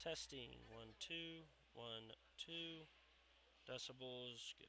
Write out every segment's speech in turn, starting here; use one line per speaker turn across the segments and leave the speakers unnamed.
Testing 1 2 1 2 decibels. Good.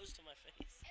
Close to my face.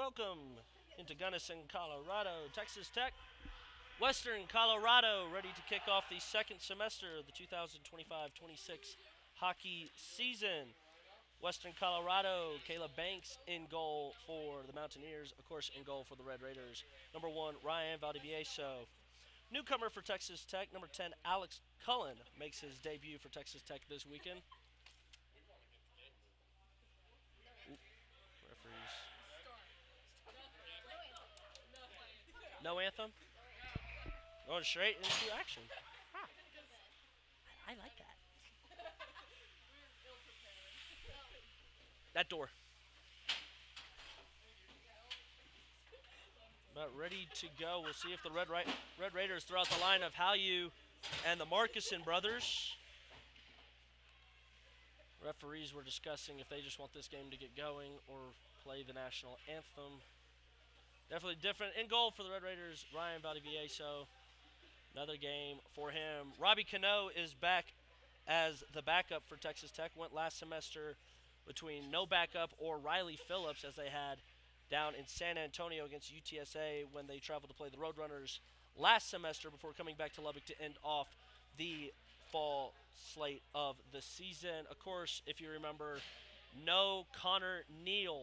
Welcome into Gunnison, Colorado, Texas Tech. Western Colorado ready to kick off the second semester of the 2025-26 hockey season. Western Colorado, Caleb Banks in goal for the Mountaineers. Of course, in goal for the Red Raiders. Number 1, Ryan Valdivieso. Newcomer for Texas Tech, number 10, Alex Cullen makes his debut for Texas Tech this weekend. Referees. No anthem? Going straight into action. Huh. I like that. That door. About ready to go. We'll see if the Red Raiders throw out the line of Halyu and the Markuson brothers. Referees were discussing if they just want this game to get going or play the national anthem. Definitely different. In goal for the Red Raiders, Ryan Valdivieso. Another game for him. Robbie Cano is back as the backup for Texas Tech. Went last semester between no backup or Riley Phillips, as they had down in San Antonio against UTSA when they traveled to play the Roadrunners last semester before coming back to Lubbock to end off the fall slate of the season. Of course, if you remember, no Connor Neal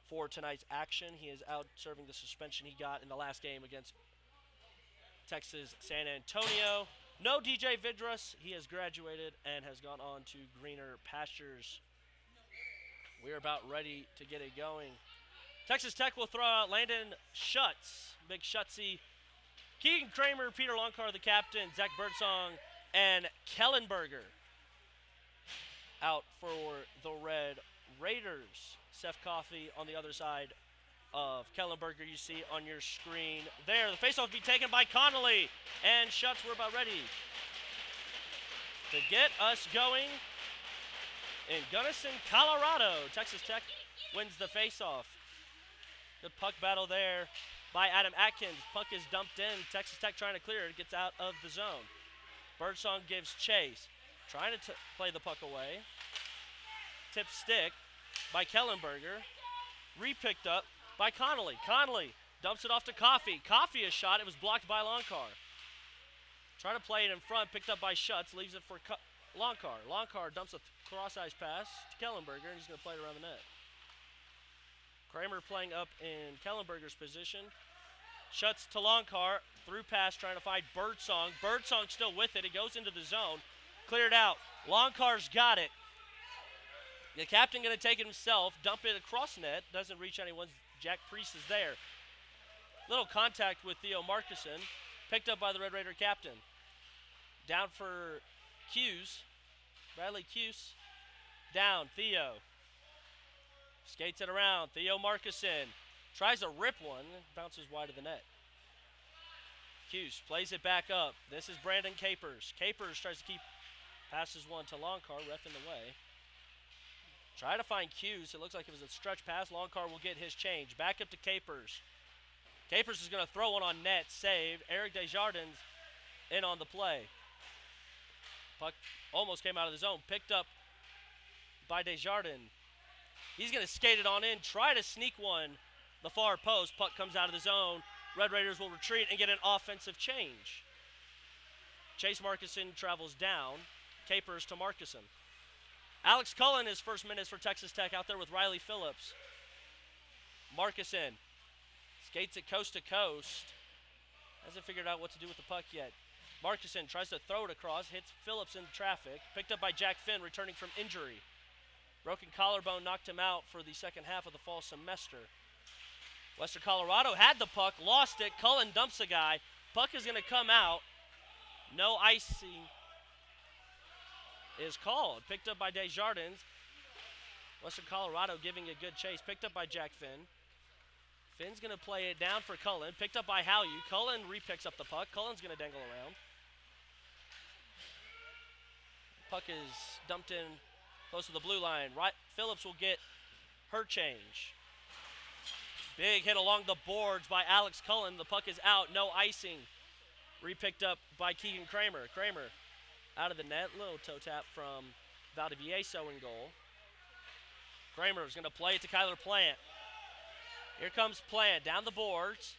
for tonight's action. He is out serving the suspension he got in the last game against Texas San Antonio. No DJ Vidrus. He has graduated and has gone on to greener pastures. We're about ready to get it going. Texas Tech will throw out Landon Schutz, Big Schutsy, Keegan Kramer, Peter Longcar, the captain, Zach Birdsong, and Kellenberger out for the Red Raiders. Seth Coffey on the other side of Kellenberger, you see on your screen there. The faceoff will be taken by Connolly, and Schutz, we're about ready to get us going in Gunnison, Colorado. Texas Tech wins the faceoff. Good puck battle there by Adam Atkins. Puck is dumped in. Texas Tech trying to clear it. Gets out of the zone. Birdsong gives chase. Trying to play the puck away. Tip stick by Kellenberger. Re-picked up by Connolly. Connolly dumps it off to Coffey. Coffey is shot. It was blocked by Longcar. Trying to play it in front. Picked up by Schutz. Leaves it for Longcar. Longcar dumps a cross-ice pass to Kellenberger, and he's going to play it around the net. Kramer playing up in Kellenberger's position. Schutz to Longcar. Through pass trying to find Birdsong. Birdsong still with it. It goes into the zone. Cleared out. Longcar's got it. The captain going to take it himself. Dump it across net. Doesn't reach anyone. Jack Priest is there. Little contact with Theo Markuson. Picked up by the Red Raider captain. Down for Hughes. Bradley Hughes. Down. Theo. Skates it around. Theo Markuson tries to rip one. Bounces wide of the net. Hughes plays it back up. This is Brandon Capers. Capers tries to keep. Passes one to Longcar. Ref in the way. Try to find Hughes. It looks like it was a stretch pass. Longcar will get his change. Back up to Capers. Capers is going to throw one on net. Save. Eric Desjardins in on the play. Puck almost came out of the zone. Picked up by Desjardins. He's going to skate it on in. Try to sneak one. The far post. Puck comes out of the zone. Red Raiders will retreat and get an offensive change. Chase Markuson travels down. Capers to Markuson. Alex Cullen, his first minutes for Texas Tech, out there with Riley Phillips. Markuson skates it coast to coast. Hasn't figured out what to do with the puck yet. Markuson tries to throw it across, hits Phillips in traffic. Picked up by Jack Finn, returning from injury. Broken collarbone knocked him out for the second half of the fall semester. Western Colorado had the puck, lost it. Cullen dumps a guy. Puck is going to come out. No icing is called. Picked up by Desjardins. Western Colorado giving a good chase. Picked up by Jack Finn. Finn's going to play it down for Cullen. Picked up by Halyu. Cullen re-picks up the puck. Cullen's going to dangle around. Puck is dumped in close to the blue line. Phillips will get her change. Big hit along the boards by Alex Cullen. The puck is out. No icing. Re-picked up by Keegan Kramer. Kramer out of the net. Little toe tap from Valdivieso in goal. Kramer is going to play it to Kyler Plant. Here comes Plant down the boards.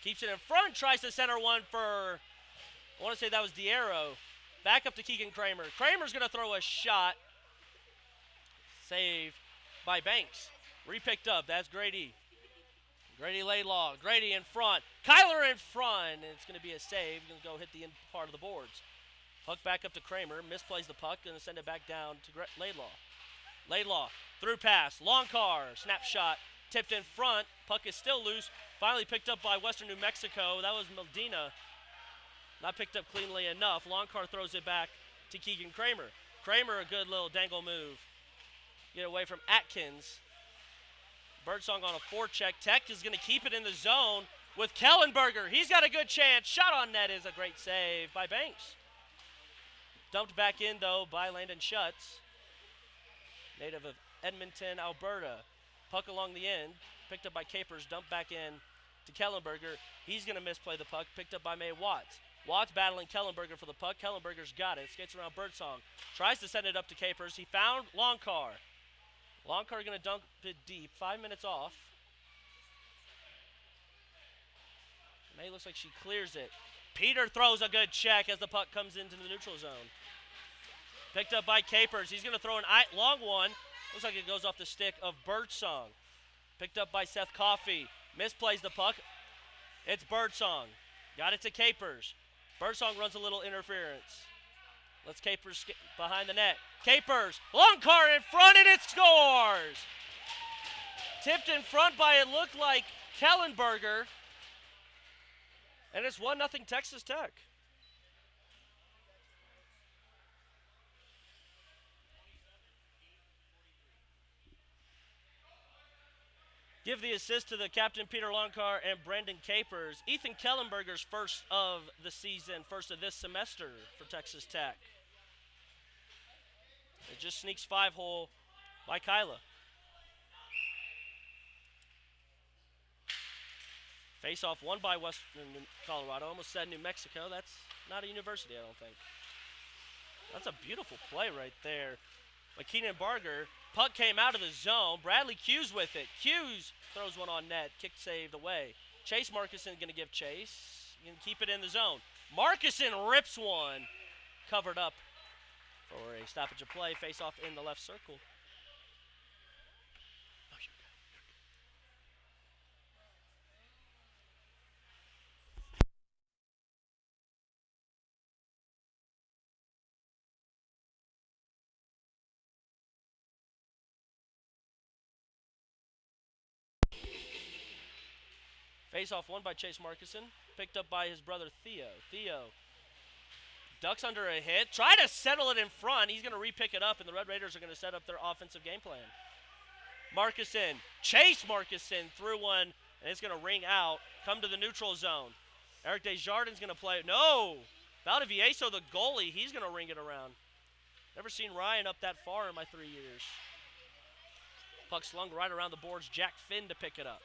Keeps it in front, tries to center one for, I want to say that was Diero. Back up to Keegan Kramer. Kramer's going to throw a shot. Saved by Banks. Repicked up. That's Grady. Grady Laidlaw. Grady in front. Kyler in front. And it's going to be a save. Going to go hit the end part of the boards. Puck back up to Kramer. Misplays the puck. Going to send it back down to Laidlaw. Laidlaw. Through pass. Long car. Snap shot. Tipped in front. Puck is still loose. Finally picked up by Western New Mexico. That was Medina. Not picked up cleanly enough. Longcar throws it back to Keegan Kramer. Kramer, a good little dangle move. Get away from Atkins. Birdsong on a forecheck. Tech is going to keep it in the zone with Kellenberger. He's got a good chance. Shot on net is a great save by Banks. Dumped back in, though, by Landon Schutz. Native of Edmonton, Alberta. Puck along the end. Picked up by Capers. Dumped back in to Kellenberger. He's going to misplay the puck. Picked up by May Watts. Watts battling Kellenberger for the puck. Kellenberger's got it. Skates around Birdsong. Tries to send it up to Capers. He found Longcar. Longcar going to dunk it deep. 5 minutes off. May looks like she clears it. Peter throws a good check as the puck comes into the neutral zone. Picked up by Capers. He's going to throw an long one. Looks like it goes off the stick of Birdsong. Picked up by Seth Coffey. Misplays the puck. It's Birdsong. Got it to Capers. Birdsong runs a little interference. Let's Capers behind the net. Capers, long car in front, and it scores! Tipped in front by, it looked like, Kellenberger. And it's 1-0 Texas Tech. Give the assist to the captain, Peter Longcar, and Brandon Capers. Ethan Kellenberger's first of the season, first of this semester for Texas Tech. It just sneaks 5-hole by Kyla. Face-off won by Western Colorado. Almost said New Mexico. That's not a university, I don't think. That's a beautiful play right there by Keenan Barger. Puck came out of the zone. Bradley Hughes with it. Hughes throws one on net. Kick saved away. Chase Markison going to give chase. Going to keep it in the zone. Markison rips one. Covered up for a stoppage of play. Face off in the left circle. Face-off won by Chase Markison. Picked up by his brother Theo. Theo ducks under a hit. Try to settle it in front. He's going to re-pick it up, and the Red Raiders are going to set up their offensive game plan. Markison. Chase Markison threw one, and it's going to ring out. Come to the neutral zone. Eric Desjardins going to play it. No! Valdivieso, the goalie, he's going to ring it around. Never seen Ryan up that far in my 3 years. Puck slung right around the boards. Jack Finn to pick it up.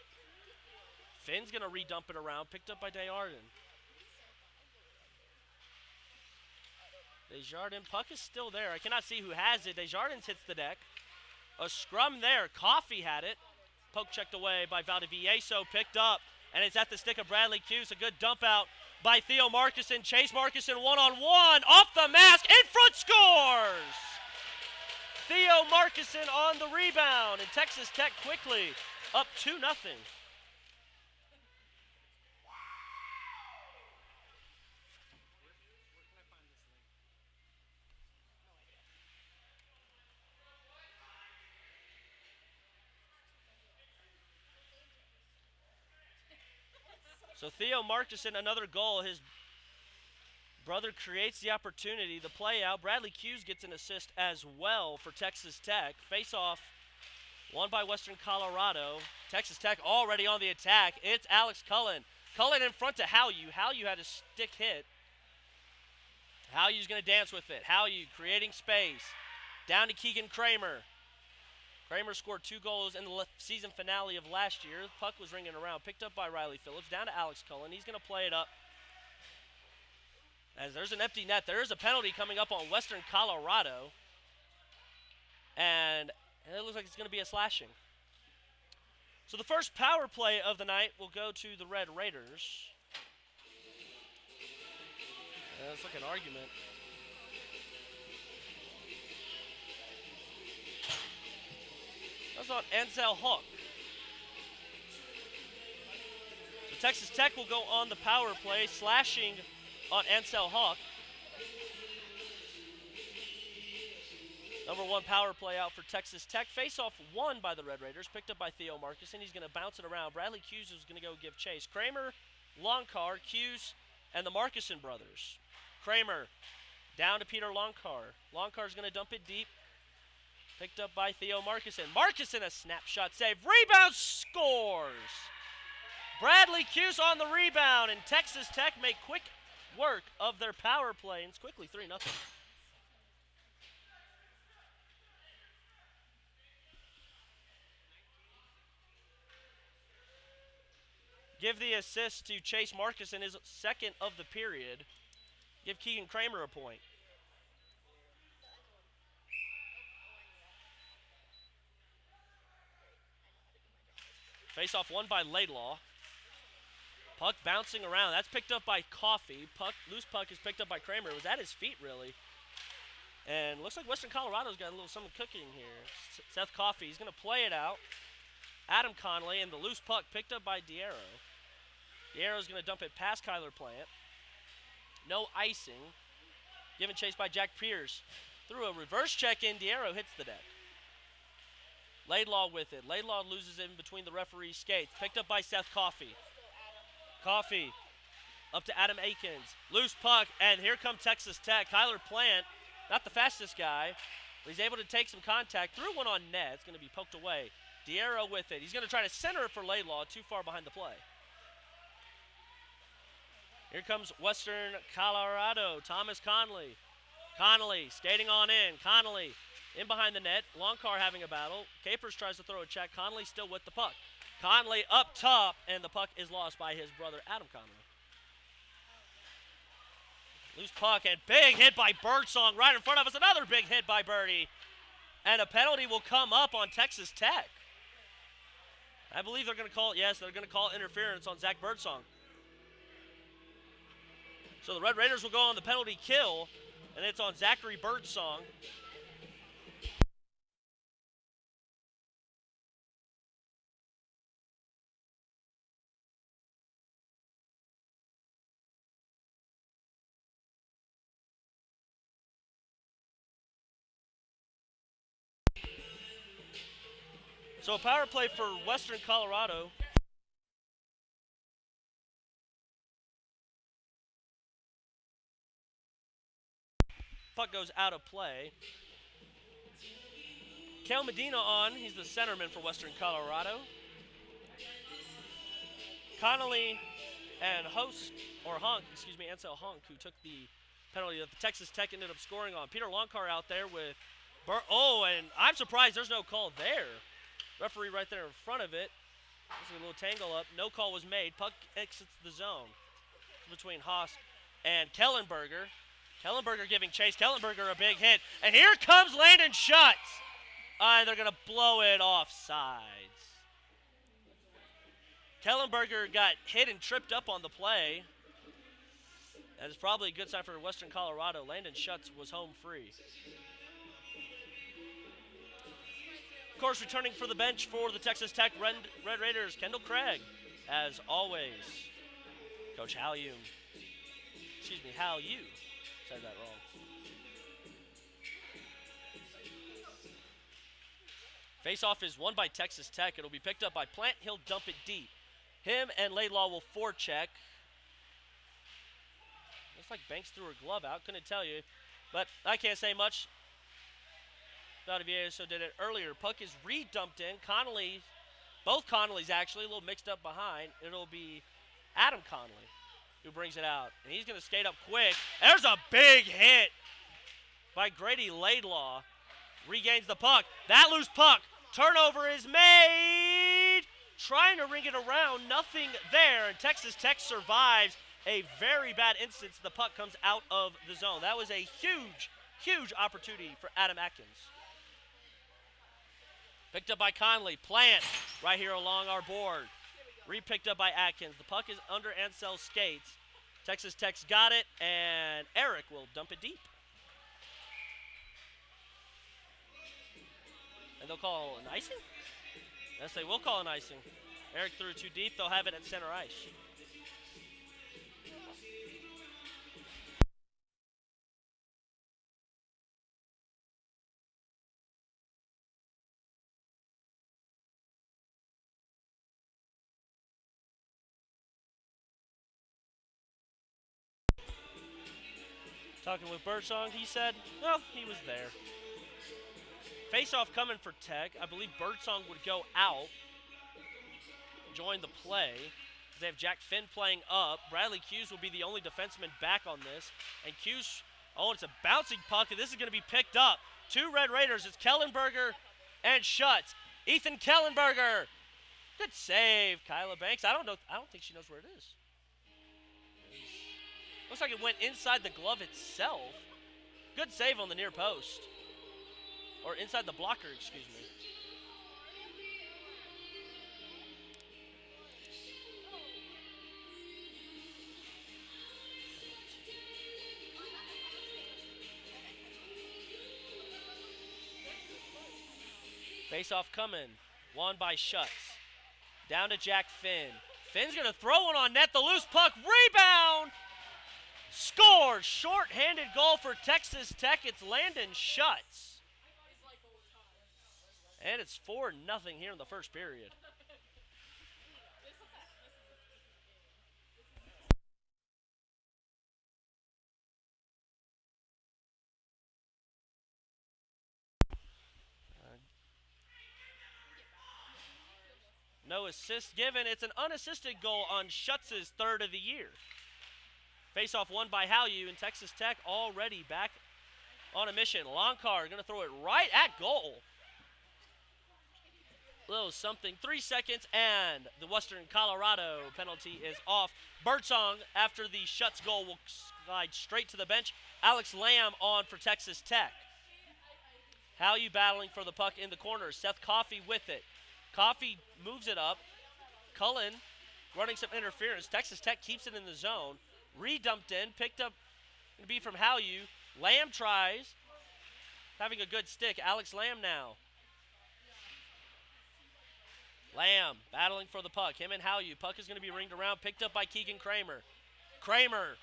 Finn's going to redump it around. Picked up by Desjardins. Desjardins, puck is still there. I cannot see who has it. Desjardins hits the deck. A scrum there. Coffey had it. Poke checked away by Valdivieso. Picked up. And it's at the stick of Bradley Hughes. A good dump out by Theo Markison. Chase Markison one-on-one. Off the mask. In front scores! Theo Markison on the rebound. And Texas Tech quickly up 2-0. So Theo Markison, another goal. His brother creates the opportunity. The play out. Bradley Hughes gets an assist as well for Texas Tech. Face-off won by Western Colorado. Texas Tech already on the attack. It's Alex Cullen. Cullen in front to Howyu. Howyu had a stick hit. Hawyu's going to dance with it. Howyu creating space. Down to Keegan Kramer. Kramer scored 2 goals in the season finale of last year. The puck was ringing around. Picked up by Riley Phillips. Down to Alex Cullen. He's going to play it up. As there's an empty net. There is a penalty coming up on Western Colorado. And it looks like it's going to be a slashing. So the first power play of the night will go to the Red Raiders. That's like an argument. That's on Ansel Hawk. So Texas Tech will go on the power play, slashing on Ansel Hawk. Number 1 power play out for Texas Tech. Face-off won by the Red Raiders, picked up by Theo Marcus, and he's going to bounce it around. Bradley Hughes is going to go give chase. Kramer, Longcar, Hughes, and the Marcuson brothers. Kramer down to Peter Longcar. Longcar's going to dump it deep. Picked up by Theo Marcuson. Marcuson, a snapshot save. Rebound, scores! Bradley Hughes on the rebound, and Texas Tech make quick work of their power play. And it's quickly 3-0. Give the assist to Chase Marcus in his second of the period. Give Keegan Kramer a point. Face-off won by Laidlaw. Puck bouncing around. That's picked up by Coffee. Loose puck is picked up by Kramer. It was at his feet, really. And looks like Western Colorado's got a little something cooking here. Seth Coffee, he's going to play it out. Adam Conley, and the loose puck picked up by Diero. Diero's going to dump it past Kyler Plant. No icing. Given chase by Jack Pierce. Through a reverse check-in, Diero hits the deck. Laidlaw with it. Laidlaw loses it in between the referee's skates. Picked up by Seth Coffey. Coffey up to Adam Akins. Loose puck, and here comes Texas Tech. Kyler Plant, not the fastest guy, but he's able to take some contact. Threw one on net. It's going to be poked away. Diero with it. He's going to try to center it for Laidlaw, too far behind the play. Here comes Western Colorado. Thomas Conley. Conley skating on in. Conley in behind the net. Longcar having a battle. Capers tries to throw a check. Conley still with the puck. Conley up top, and the puck is lost by his brother, Adam Conley. Loose puck, and big hit by Birdsong right in front of us. Another big hit by Birdie. And a penalty will come up on Texas Tech. I believe they're going to call, yes, they're going to call interference on Zach Birdsong. So the Red Raiders will go on the penalty kill, and it's on Zachary Birdsong. So a power play for Western Colorado. Puck goes out of play. Cal Medina on. He's the centerman for Western Colorado. Connolly and Ansel Hunk, who took the penalty that the Texas Tech ended up scoring on. Peter Longcar out there with and I'm surprised there's no call there. Referee right there in front of it. This is a little tangle up. No call was made. Puck exits the zone. It's between Haas and Kellenberger. Kellenberger giving chase. Kellenberger a big hit. And here comes Landon Schutz. They're going to blow it off sides. Kellenberger got hit and tripped up on the play. That is probably a good sign for Western Colorado. Landon Schutz was home free. Of course, returning for the bench for the Texas Tech Red Raiders, Kendall Craig, as always. Coach Hal Yu said that wrong. Face-off is won by Texas Tech. It'll be picked up by Plant. He'll dump it deep. Him and Laidlaw will forecheck. Looks like Banks threw her glove out. Couldn't tell you. But I can't say much. Valdivieso did it earlier. Puck is re-dumped in. Connolly, both Connollys actually, a little mixed up behind. It'll be Adam Conley who brings it out. And he's going to skate up quick. There's a big hit by Grady Laidlaw. Regains the puck. That loose puck. Turnover is made. Trying to ring it around. Nothing there. And Texas Tech survives a very bad instance. The puck comes out of the zone. That was a huge, huge opportunity for Adam Atkins. Picked up by Conley. Plant right here along our board. Re-picked up by Atkins. The puck is under Ansell's skates. Texas Tech's got it, and Eric will dump it deep. And they'll call an icing? Yes, they will call an icing. Eric threw too deep. They'll have it at center ice. Talking with Birdsong, he said, well, he was there. Face-off coming for Tech. I believe Birdsong would go out, join the play. They have Jack Finn playing up. Bradley Hughes will be the only defenseman back on this. And Hughes, oh, it's a bouncing puck, and this is going to be picked up. Two Red Raiders. It's Kellenberger and Schutz. Ethan Kellenberger. Good save, Kyla Banks. I don't think she knows where it is. Looks like it went inside the glove itself. Good save on the near post. Or inside the blocker, excuse me. Face-off coming. Won by Schutz. Down to Jack Finn. Finn's going to throw one on net. The loose puck. Rebound! Score! Short-handed goal for Texas Tech. It's Landon Schutz. And it's 4-0 here in the first period. No assist given. It's an unassisted goal on Schutz's third of the year. Face-off won by Hallew, and Texas Tech already back on a mission. Longcar going to throw it right at goal. Little something. 3 seconds, and the Western Colorado penalty is off. Birdsong, after the Schutz goal, will slide straight to the bench. Alex Lamb on for Texas Tech. Hallew battling for the puck in the corner. Seth Coffey with it. Coffey moves it up. Cullen running some interference. Texas Tech keeps it in the zone. Redumped in, picked up to be from Hallew. Lamb tries, having a good stick. Alex Lamb now. Lamb battling for the puck. Him and Hallew. Puck is going to be ringed around, picked up by Keegan Kramer. Kramer,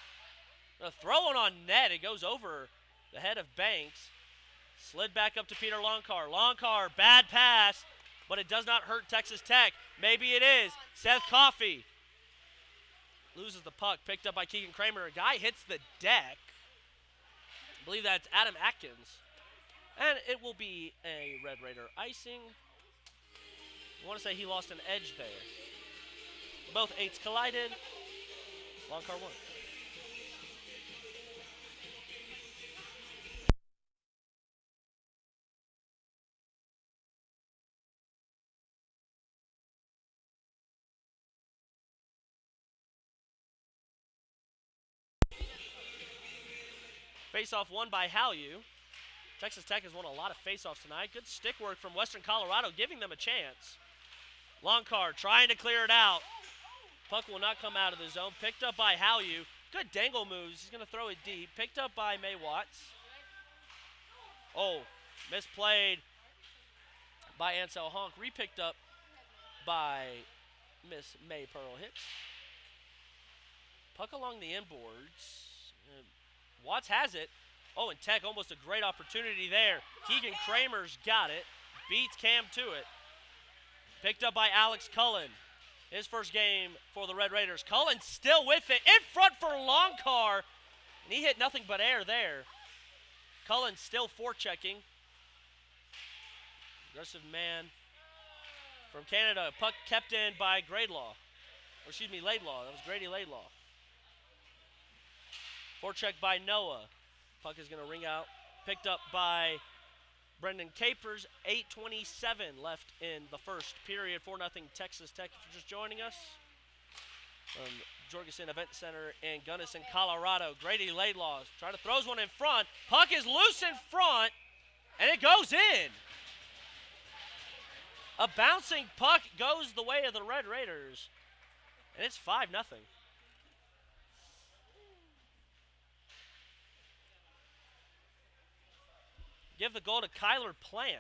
throwing on net. It goes over the head of Banks. Slid back up to Peter Longcar. Longcar, bad pass, but it does not hurt Texas Tech. Maybe it is. Seth Coffey loses the puck, picked up by Keegan Kramer. A guy hits the deck. I believe that's Adam Atkins. And it will be a Red Raider icing. I want to say he lost an edge there. Both eights collided. Longcar won. Face-off won by Hallew. Texas Tech has won a lot of face-offs tonight. Good stick work from Western Colorado, giving them a chance. Longcar trying to clear it out. Puck will not come out of the zone. Picked up by Hallew. Good dangle moves. He's going to throw it deep. Picked up by May Watts. Oh, misplayed by Ansel Honk. Repicked up by Miss May Pearl Hicks. Puck along the inboards. Watts has it. Oh, and Tech almost a great opportunity there. Keegan Kramer's got it. Beats Cam to it. Picked up by Alex Cullen. His first game for the Red Raiders. Cullen still with it. In front for Longcar. And he hit nothing but air there. Cullen still forechecking. Aggressive man from Canada. Puck kept in by Laidlaw. That was Grady Laidlaw. Forecheck by Noah. Puck is going to ring out. Picked up by Brendan Capers. 8:27 left in the first period. 4-0 Texas Tech. If you're just joining us from Jorgensen Event Center in Gunnison, Colorado. Grady Laidlaw trying to throws one in front. Puck is loose in front, and it goes in. A bouncing puck goes the way of the Red Raiders. And it's 5-0. Give the goal to Kyler Plant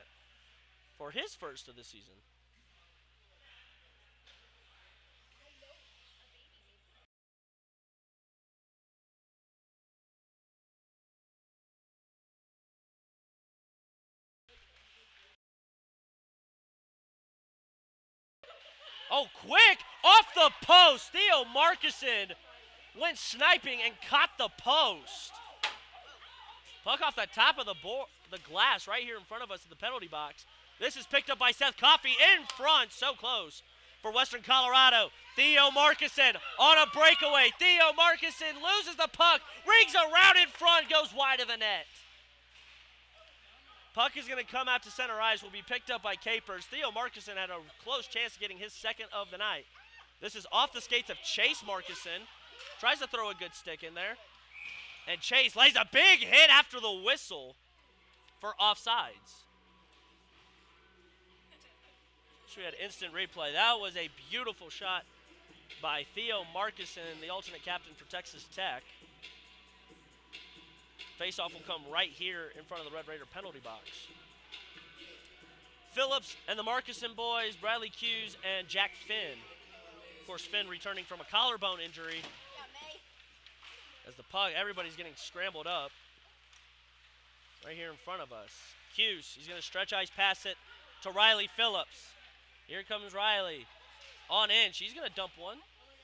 for his first of the season. Oh, quick! Off the post! Theo Markison went sniping and caught the post. Puck off the top of the glass right here in front of us in the penalty box. This is picked up by Seth Coffey in front, so close for Western Colorado. Theo Markison on a breakaway. Theo Markison loses the puck, rings around in front, goes wide of the net. Puck is going to come out to center ice, will be picked up by Capers. Theo Markison had a close chance of getting his second of the night. This is off the skates of Chase Markison. Tries to throw a good stick in there. And Chase lays a big hit after the whistle for offsides. So we had instant replay. That was a beautiful shot by Theo Markison, the alternate captain for Texas Tech. Faceoff will come right here in front of the Red Raider penalty box. Phillips and the Markison boys, Bradley Hughes and Jack Finn. Of course, Finn returning from a collarbone injury. As the puck, everybody's getting scrambled up. Right here in front of us. Hughes, he's going to stretch ice pass it to Riley Phillips. Here comes Riley. On in, she's going to dump one.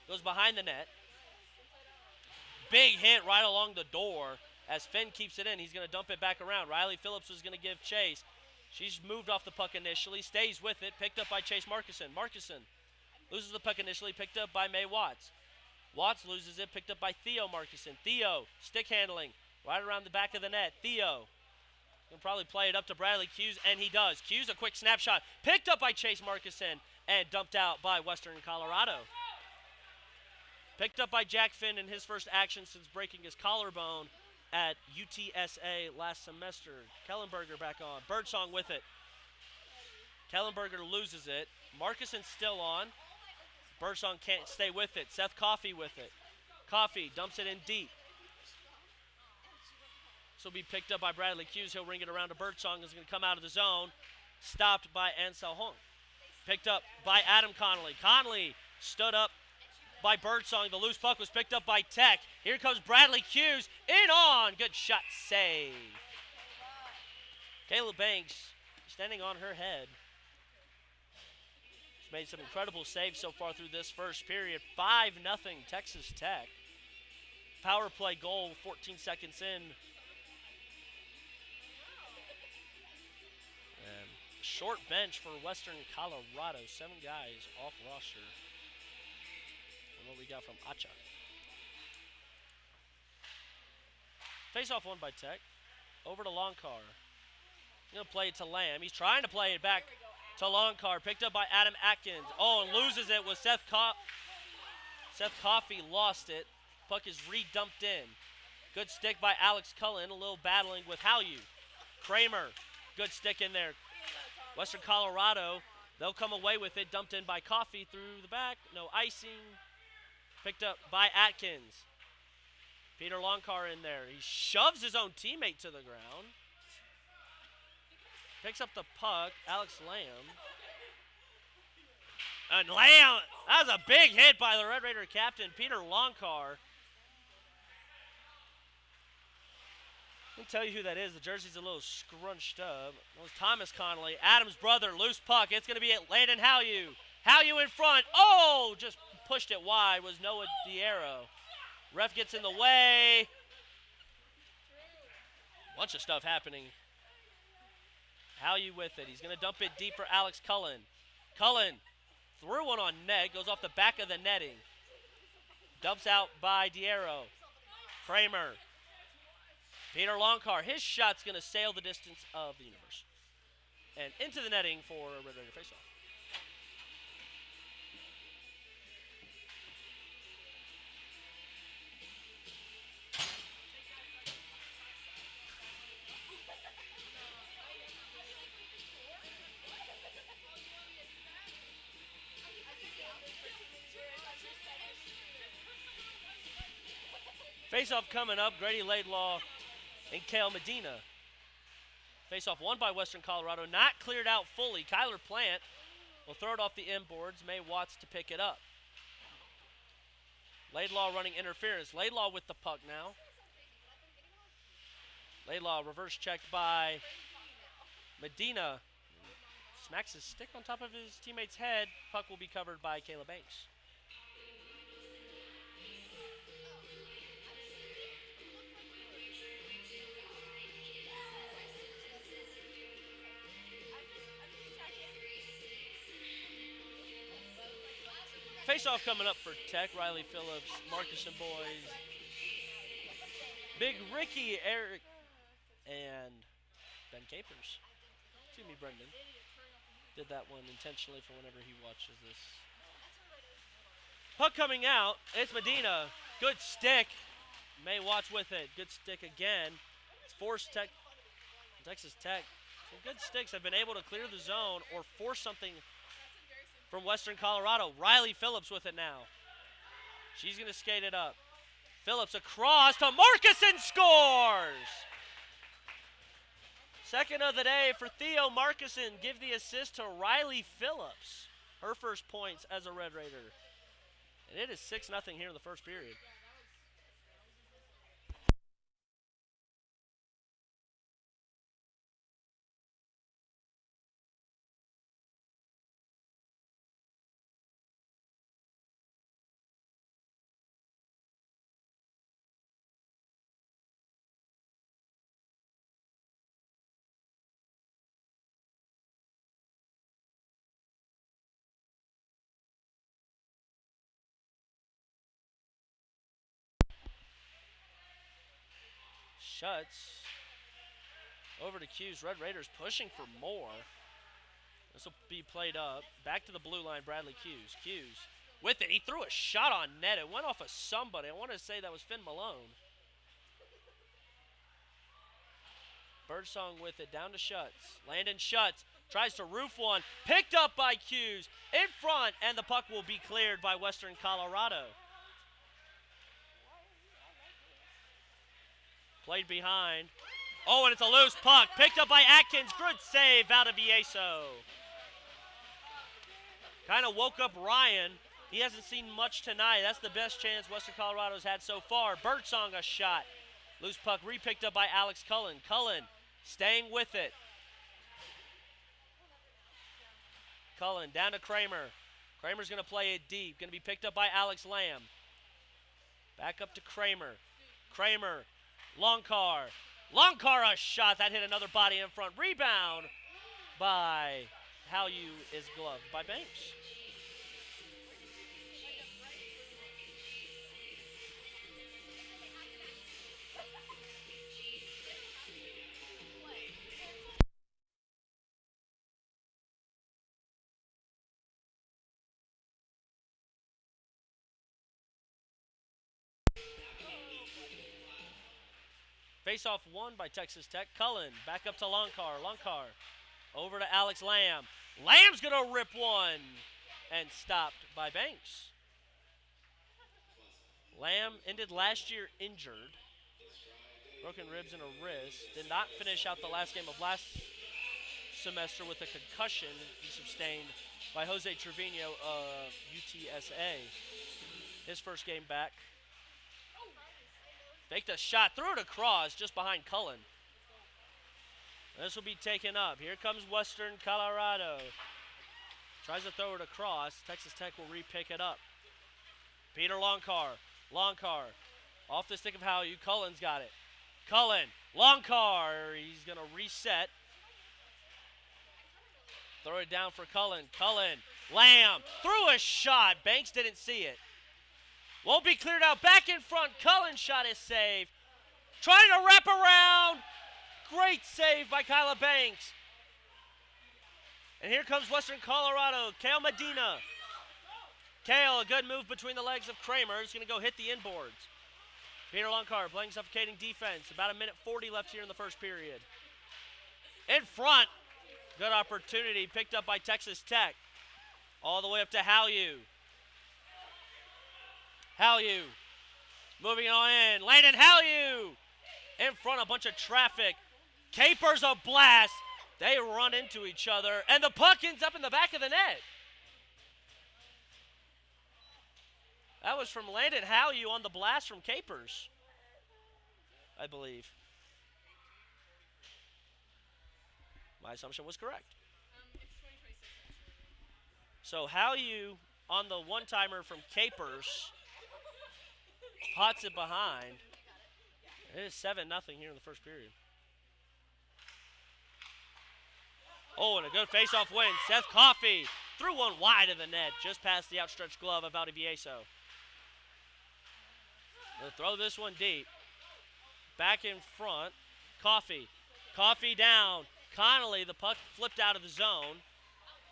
Goes behind the net. Big hit right along the door. As Finn keeps it in, he's going to dump it back around. Riley Phillips was going to give chase. She's moved off the puck initially, stays with it, picked up by Chase Markison. Markison loses the puck initially, picked up by May Watts. Watts loses it, picked up by Theo Markison. Theo, stick handling, right around the back of the net. Theo can probably play it up to Bradley Hughes, and he does. Hughes, a quick snapshot, picked up by Chase Markison, and dumped out by Western Colorado. Picked up by Jack Finn in his first action since breaking his collarbone at UTSA last semester. Kellenberger back on. Birdsong with it. Kellenberger loses it. Markison's still on. Birdsong can't stay with it. Seth Coffey with it. Coffey dumps it in deep. This will be picked up by Bradley Hughes. He'll ring it around to Birdsong. Is going to come out of the zone. Stopped by Ansel Hung. Picked up by Adam Connolly. Connolly stood up by Birdsong. The loose puck was picked up by Tech. Here comes Bradley Hughes. In on. Good shot. Save. Kayla Banks standing on her head. She's made some incredible saves so far through this first period. 5-0 Texas Tech. Power play goal 14 seconds in. And short bench for Western Colorado. 7 guys off roster. What we got from Acha. Face-off won by Tech. Over to Longcar. Going to play it to Lamb. He's trying to play it back to Longcar. Picked up by Adam Atkins. Oh, and loses it with Seth Coffey. Lost it. Puck is re-dumped in. Good stick by Alex Cullen. A little battling with Halyu. Kramer. Good stick in there. Western Colorado. They'll come away with it. Dumped in by Coffey through the back. No icing. Picked up by Atkins. Peter Longcar in there. He shoves his own teammate to the ground. Picks up the puck. Alex Lamb. And Lamb, that was a big hit by the Red Raider captain, Peter Longcar. Let me tell you who that is. The jersey's a little scrunched up. That was Thomas Connolly. Adam's brother, loose puck. It's going to be at Landon Halyu. Halyu in front. Oh, just pushed it wide was Noah Diero. Ref gets in the way. Bunch of stuff happening. Halyu with it. He's going to dump it deep for Alex Cullen. Cullen threw one on net. Goes off the back of the netting. Dumps out by Diero. Kramer. Peter Longcar. His shot's going to sail the distance of the universe. And into the netting for a Red Raider faceoff. Face-off coming up, Grady Laidlaw and Kale Medina. Face-off won by Western Colorado, not cleared out fully. Kyler Plant will throw it off the inboards. May Watts to pick it up. Laidlaw running interference. Laidlaw with the puck now. Laidlaw reverse checked by Medina. Smacks his stick on top of his teammate's head. Puck will be covered by Kayla Banks. Face-off coming up for Tech. Riley Phillips, Marcus and boys. Big Ricky, Eric, and Ben Capers. Excuse me, Brendan. Did that one intentionally for whenever he watches this. Puck coming out. It's Medina. Good stick. May Watts with it. Good stick again. It's forced Texas Tech. Some good sticks have been able to clear the zone or force something from Western Colorado. Riley Phillips with it now. She's going to skate it up. Phillips across to Marcuson, scores! Second of the day for Theo Marcuson. Give the assist to Riley Phillips. Her first points as a Red Raider. And it is 6-0 here in the first period. Shuts over to Hughes. Red Raiders pushing for more. This will be played up. Back to the blue line, Bradley Hughes. Hughes with it. He threw a shot on net. It went off of somebody. I want to say that was Finn Malone. Birdsong with it. Down to Shuts. Landon Shuts tries to roof one. Picked up by Hughes. In front, and the puck will be cleared by Western Colorado. Played behind. Oh, and it's a loose puck. Picked up by Atkins. Good save out of Vieso. Kind of woke up Ryan. He hasn't seen much tonight. That's the best chance Western Colorado's had so far. Birdsong a shot. Loose puck re-picked up by Alex Cullen. Cullen staying with it. Cullen down to Kramer. Kramer's going to play it deep. Going to be picked up by Alex Lamb. Back up to Kramer. Kramer. Longcar a shot. That hit another body in front. Rebound by Halyu is gloved by Banks. Face-off won by Texas Tech. Cullen back up to Longcar. Longcar over to Alex Lamb. Lamb's going to rip one and stopped by Banks. Lamb ended last year injured. Broken ribs and a wrist. Did not finish out the last game of last semester with a concussion he sustained by Jose Trevino of UTSA. His first game back. Faked a shot, threw it across just behind Cullen. This will be taken up. Here comes Western Colorado. Tries to throw it across. Texas Tech will re-pick it up. Peter Longcar. Longcar. Off the stick of Halyu. Cullen's got it. Cullen. Longcar. He's going to reset. Throw it down for Cullen. Cullen. Lamb. Threw a shot. Banks didn't see it. Won't be cleared out. Back in front. Cullen shot is saved. Trying to wrap around. Great save by Kyla Banks. And here comes Western Colorado. Kale Medina. Kale, a good move between the legs of Kramer. He's going to go hit the inboards. Peter Longcar playing suffocating defense. About a minute 40 left here in the first period. In front. Good opportunity picked up by Texas Tech. All the way up to Halyu. Halyu Moving on in. Landon Hallew in front of a bunch of traffic. Capers a blast. They run into each other, and the puck ends up in the back of the net. That was from Landon Hallew on the blast from Capers, I believe. My assumption was correct. So Hallew on the one-timer from Capers pots it behind. It is 7-0 here in the first period. Oh, and a good face-off win. Seth Coffey threw one wide of the net, just past the outstretched glove of Valdivieso. They'll throw this one deep. Back in front, Coffey. Coffey down. Connolly, the puck flipped out of the zone.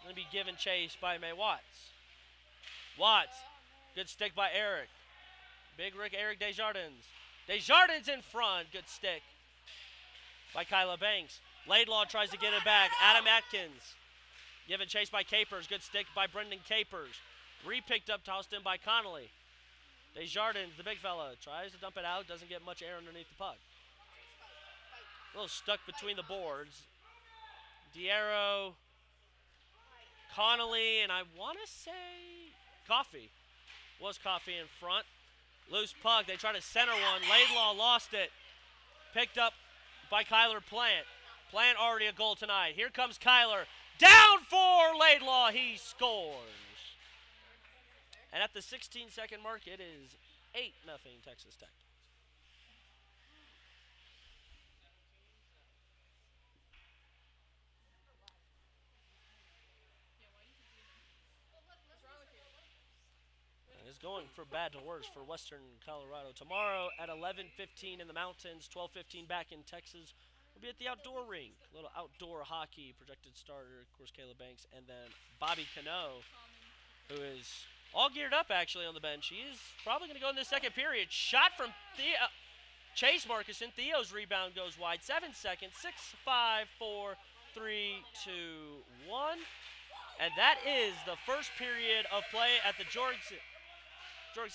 Going to be given chase by May Watts. Watts, good stick by Eric. Big Rick Eric Desjardins. Desjardins in front, good stick by Kyla Banks. Laidlaw tries to get it back. Adam Atkins, given chase by Capers, good stick by Brendan Capers. Re-picked up, tossed in by Connolly. Desjardins, the big fella, tries to dump it out, doesn't get much air underneath the puck. A little stuck between the boards. Diero, Connolly, and I want to say Coffey. Was Coffey in front. Loose puck. They try to center one. Laidlaw lost it. Picked up by Kyler Plant. Plant already a goal tonight. Here comes Kyler. Down for Laidlaw. He scores. And at the 16-second mark, it is 8-0 Texas Tech. It's going from bad to worse for Western Colorado. Tomorrow at 11:15 in the mountains, 12:15 back in Texas. We'll be at the outdoor rink. A little outdoor hockey. Projected starter, of course, Kayla Banks. And then Bobby Cano, who is all geared up, actually, on the bench. He is probably going to go in the second period. Shot from Chase Markison. Theo's rebound goes wide. 7 seconds. 6, 5, 4, 3, 2, 1. And that is the first period of play at the Jorgensen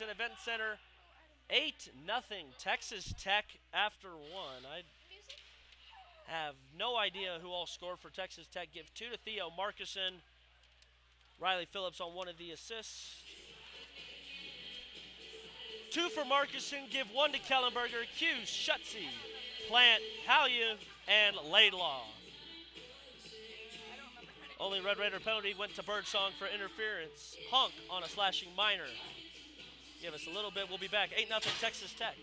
Event Center. 8-0 Texas Tech after one. I have no idea who all scored for Texas Tech. Give 2 to Theo Markison. Riley Phillips on one of the assists. 2 for Markison. Give 1 to Kellenberger, Hughes, Schutze, Plant, Hallew, and Laidlaw. Only Red Raider penalty went to Birdsong for interference. Hunk on a slashing minor. Give us a little bit. We'll be back. 8-0 Texas Tech.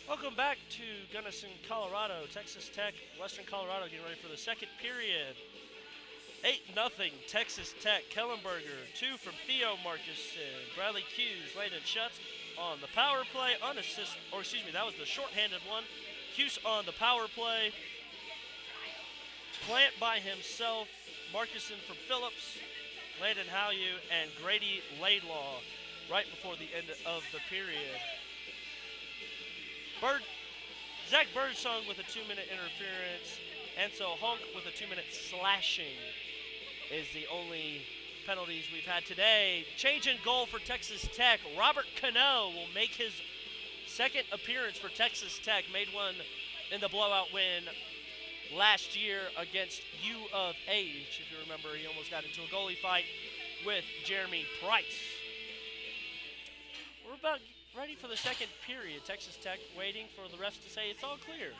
Welcome back to Gunnison, Colorado. Texas Tech, Western Colorado getting ready for the second period. 8-0 Texas Tech. Kellenberger, 2 from Theo Marcuson. Bradley Hughes, Landon Schutz on the power play. That was the shorthanded one. Hughes on the power play. Plant by himself. Marcuson from Phillips. Landon Howyu and Grady Laidlaw right before the end of the period. Zach Birdsong with a 2-minute interference. Enzo Honk with a 2-minute slashing is the only penalties we've had today. Change in goal for Texas Tech. Robert Cano will make his second appearance for Texas Tech. Made one in the blowout win last year against U of H. If you remember, he almost got into a goalie fight with Jeremy Price. We're about ready for the second period. Texas Tech waiting for the refs to say it's all clear.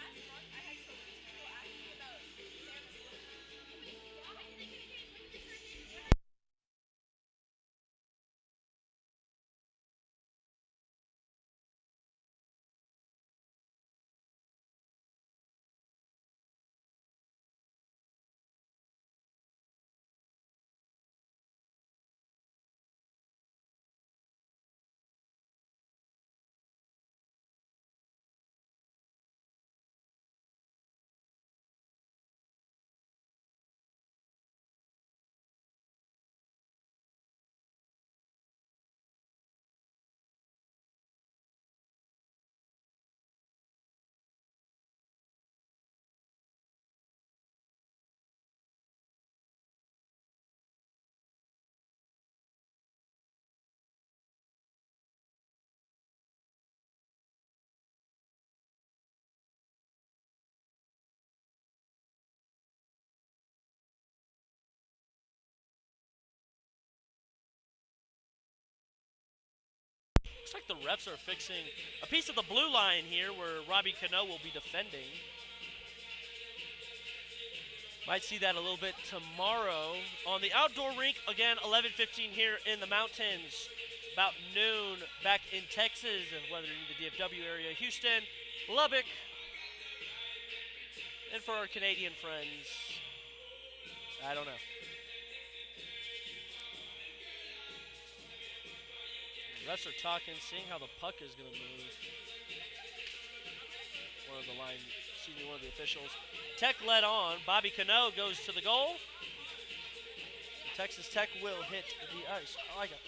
Looks like the refs are fixing a piece of the blue line here where Robbie Cano will be defending. Might see that a little bit tomorrow. On the outdoor rink, again, 11:15 here in the mountains. About noon back in Texas, and whether in the DFW area, Houston, Lubbock, and for our Canadian friends, I don't know. The refs are talking, seeing how the puck is going to move. One of the officials. Tech led on. Bobby Cano goes to the goal. Texas Tech will hit the ice. I like it.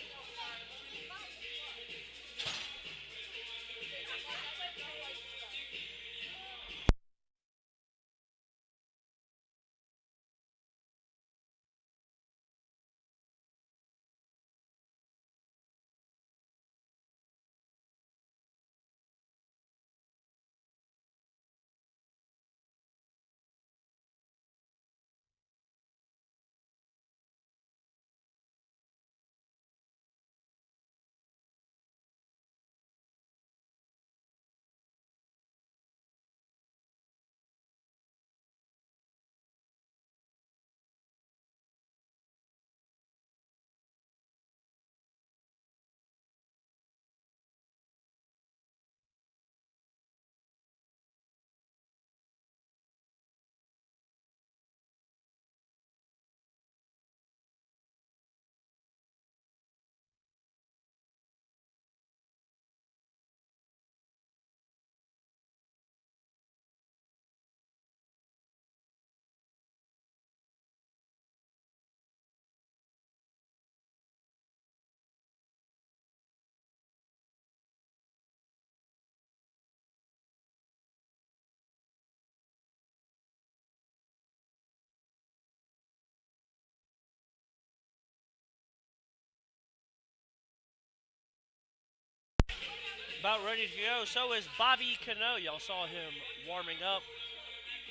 About ready to go. So is Bobby Cano. Y'all saw him warming up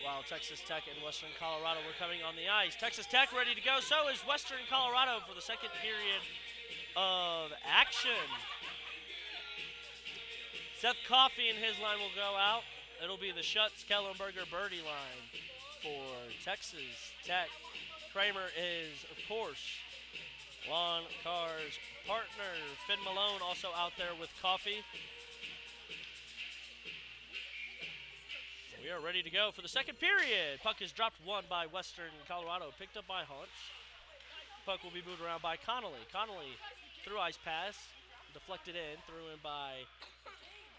while Texas Tech and Western Colorado were coming on the ice. Texas Tech ready to go. So is Western Colorado for the second period of action. Seth Coffey and his line will go out. It'll be the Schutz Kellenberger Birdie line for Texas Tech. Kramer is, of course, Lon Carr's partner. Finn Malone also out there with Coffey. We are ready to go for the second period. Puck is dropped one by Western Colorado, picked up by Hunch. Puck will be moved around by Connolly. Connolly through ice pass, deflected in, threw in by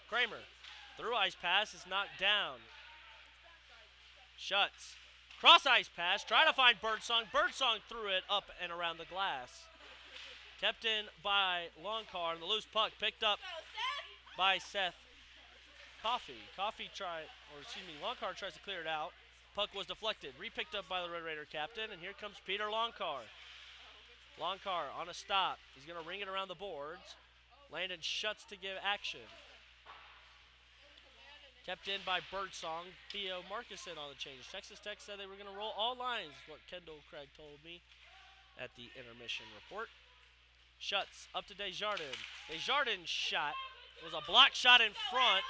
Kramer. Through ice pass is knocked down. Shuts. Cross ice pass, try to find Birdsong. Birdsong threw it up and around the glass. Kept in by Longcar, and the loose puck picked up by Seth Coffey. Longcar tries to clear it out. Puck was deflected, re-picked up by the Red Raider captain, and here comes Peter Longcar. Longcar on a stop. He's going to ring it around the boards. Landon Shuts to give action. Kept in by Birdsong. Theo Markuson on the change. Texas Tech said they were going to roll all lines, is what Kendall Craig told me at the intermission report. Shuts up to Desjardins. Desjardins' shot was a block shot in front.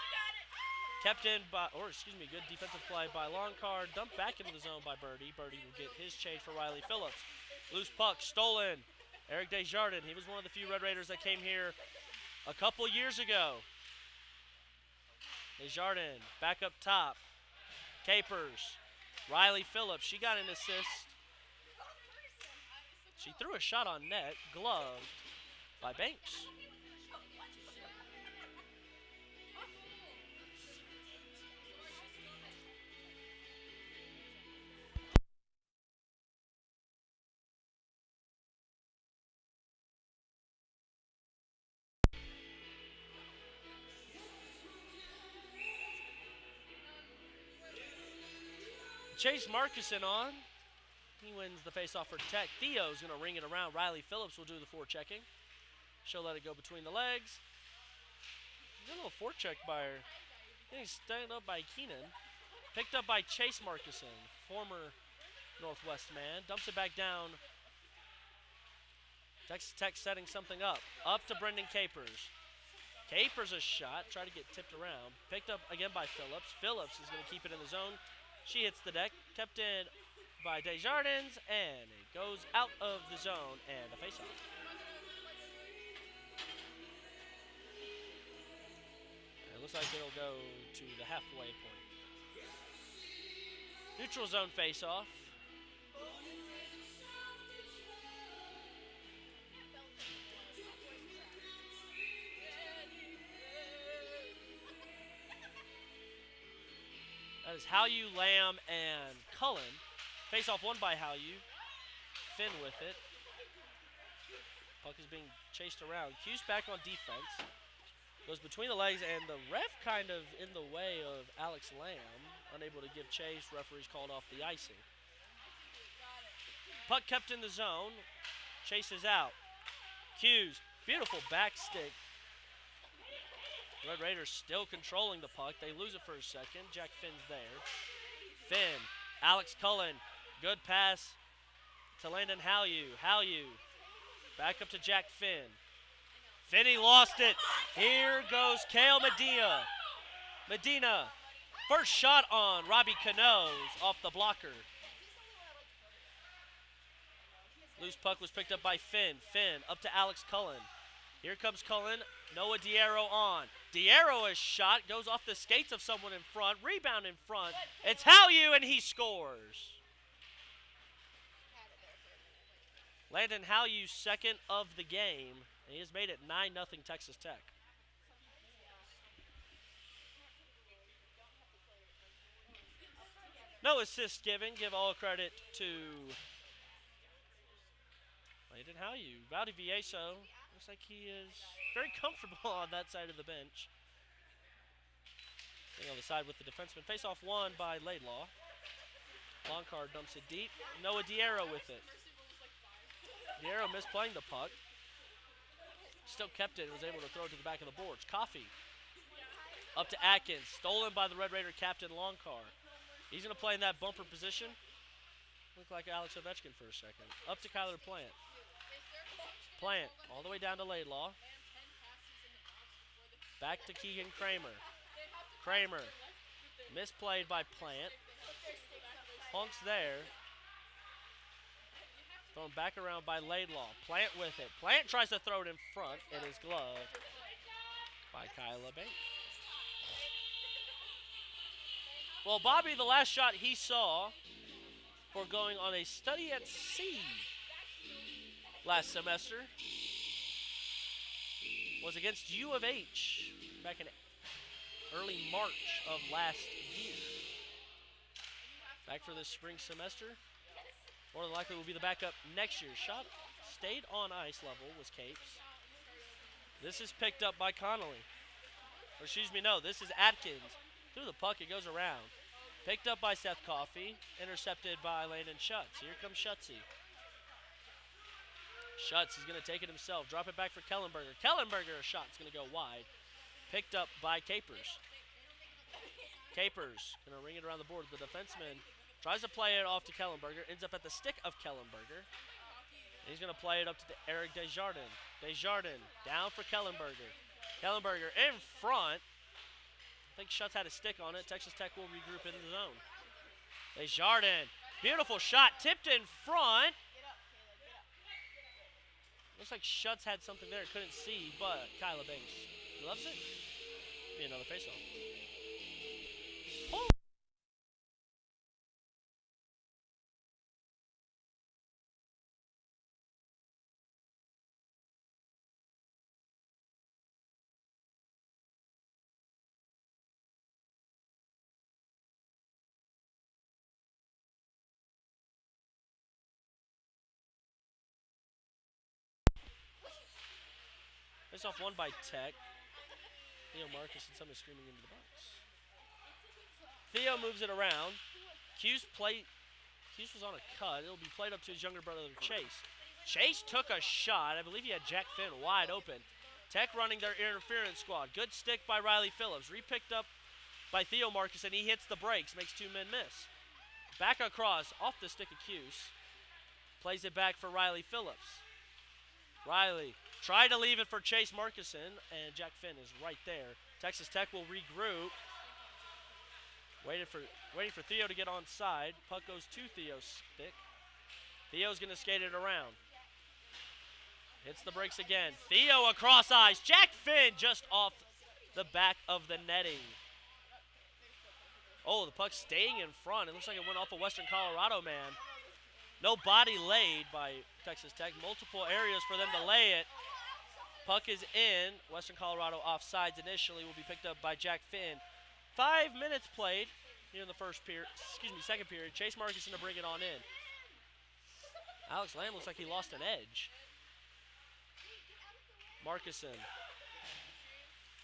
Kept in by, good defensive play by Longcar. Dumped back into the zone by Birdie. Birdie will get his change for Riley Phillips. Loose puck stolen. Eric Desjardins. He was one of the few Red Raiders that came here a couple years ago. Desjardins back up top. Capers. Riley Phillips. She got an assist. She threw a shot on net. Gloved by Banks. Chase Markuson on. He wins the faceoff for Tech. Theo's going to ring it around. Riley Phillips will do the forechecking. She'll let it go between the legs. A little forecheck by her. Then he's stand up by Keenan. Picked up by Chase Markuson, former Northwest man. Dumps it back down. Texas Tech setting something up. Up to Brendan Capers. Capers a shot. Try to get tipped around. Picked up again by Phillips. Phillips is going to keep it in the zone. She hits the deck. Kept in by Desjardins, and it goes out of the zone and a faceoff. It looks like it'll go to the halfway point. Neutral zone faceoff. That is Howyu, Lamb, and Cullen. Face-off won by Howyu. Finn with it. Puck is being chased around. Hughes back on defense. Goes between the legs, and the ref kind of in the way of Alex Lamb. Unable to give chase. Referees called off the icing. Puck kept in the zone. Chases out. Hughes, beautiful back stick. Red Raiders still controlling the puck. They lose it for a second. Jack Finn's there. Finn. Alex Cullen. Good pass to Landon Howyu. Howyu. Back up to Jack Finn. Finney lost it. Here goes Kale Medina. Medina. First shot on Robbie Canoes off the blocker. Loose puck was picked up by Finn. Finn up to Alex Cullen. Here comes Cullen. Noah Diarro on. Diarro is shot. Goes off the skates of someone in front. Rebound in front. It's Howyu, and he scores. Landon Howyu, second of the game. And he has made it 9-0 Texas Tech. No assist given. Give all credit to Landon Howyu. Valdivieso looks like he is very comfortable on that side of the bench. Staying on the side with the defenseman. Face-off won by Laidlaw. Longcar dumps it deep. Noah Diarro with it. Diarro misplaying the puck. Still kept it and was able to throw it to the back of the boards. Coffey up to Atkins. Stolen by the Red Raider captain Longcar. He's going to play in that bumper position. Looked like Alex Ovechkin for a second. Up to Kyler Plant. Plant all the way down to Laidlaw. Back to Keegan Kramer. Kramer misplayed by Plant. Punk's there. Thrown back around by Laidlaw. Plant with it. Plant tries to throw it in front. It is gloved by Kyla Banks. Well, Bobby, the last shot he saw for going on a study at sea last semester was against U of H back in early March of last year. Back for this spring semester. More than likely will be the backup next year. Shot stayed on ice level was Capes. This is picked up by Connolly. Or excuse me, no, this is Atkins. Through the puck, it goes around. Picked up by Seth Coffey. Intercepted by Landon Schutz. Here comes Schutsy. Schutz is going to take it himself. Drop it back for Kellenberger. Kellenberger, a shot's going to go wide. Picked up by Capers. Capers going to ring it around the board. The defenseman tries to play it off to Kellenberger. Ends up at the stick of Kellenberger. And he's going to play it up to Eric Desjardins. Desjardins down for Kellenberger. Kellenberger in front. I think Schutz had a stick on it. Texas Tech will regroup in the zone. Desjardins. Beautiful shot. Tipped in front. Looks like Schutz had something there. Couldn't see, but Kyla Banks loves it. Be another faceoff. Pull. Face-off won by Tech. Theo Marcus and someone screaming into the box. Theo moves it around. Hughes was on a cut. It'll be played up to his younger brother, Chase. Chase took a shot. I believe he had Jack Finn wide open. Tech running their interference squad. Good stick by Riley Phillips. Repicked up by Theo Marcus, and he hits the brakes. Makes two men miss. Back across, off the stick of Hughes. Plays it back for Riley Phillips. Riley tried to leave it for Chase Markison, and Jack Finn is right there. Texas Tech will regroup. Waiting for Theo to get on side. Puck goes to Theo's stick. Theo's going to skate it around. Hits the brakes again. Theo across ice. Jack Finn just off the back of the netting. Oh, the puck staying in front. It looks like it went off a Western Colorado man. No body laid by Texas Tech. Multiple areas for them to lay it. Puck is in. Western Colorado offsides initially. Will be picked up by Jack Finn. 5 minutes played here in the second period. Chase Marcus going to bring it on in. Alex Lamb looks like he lost an edge. Markison.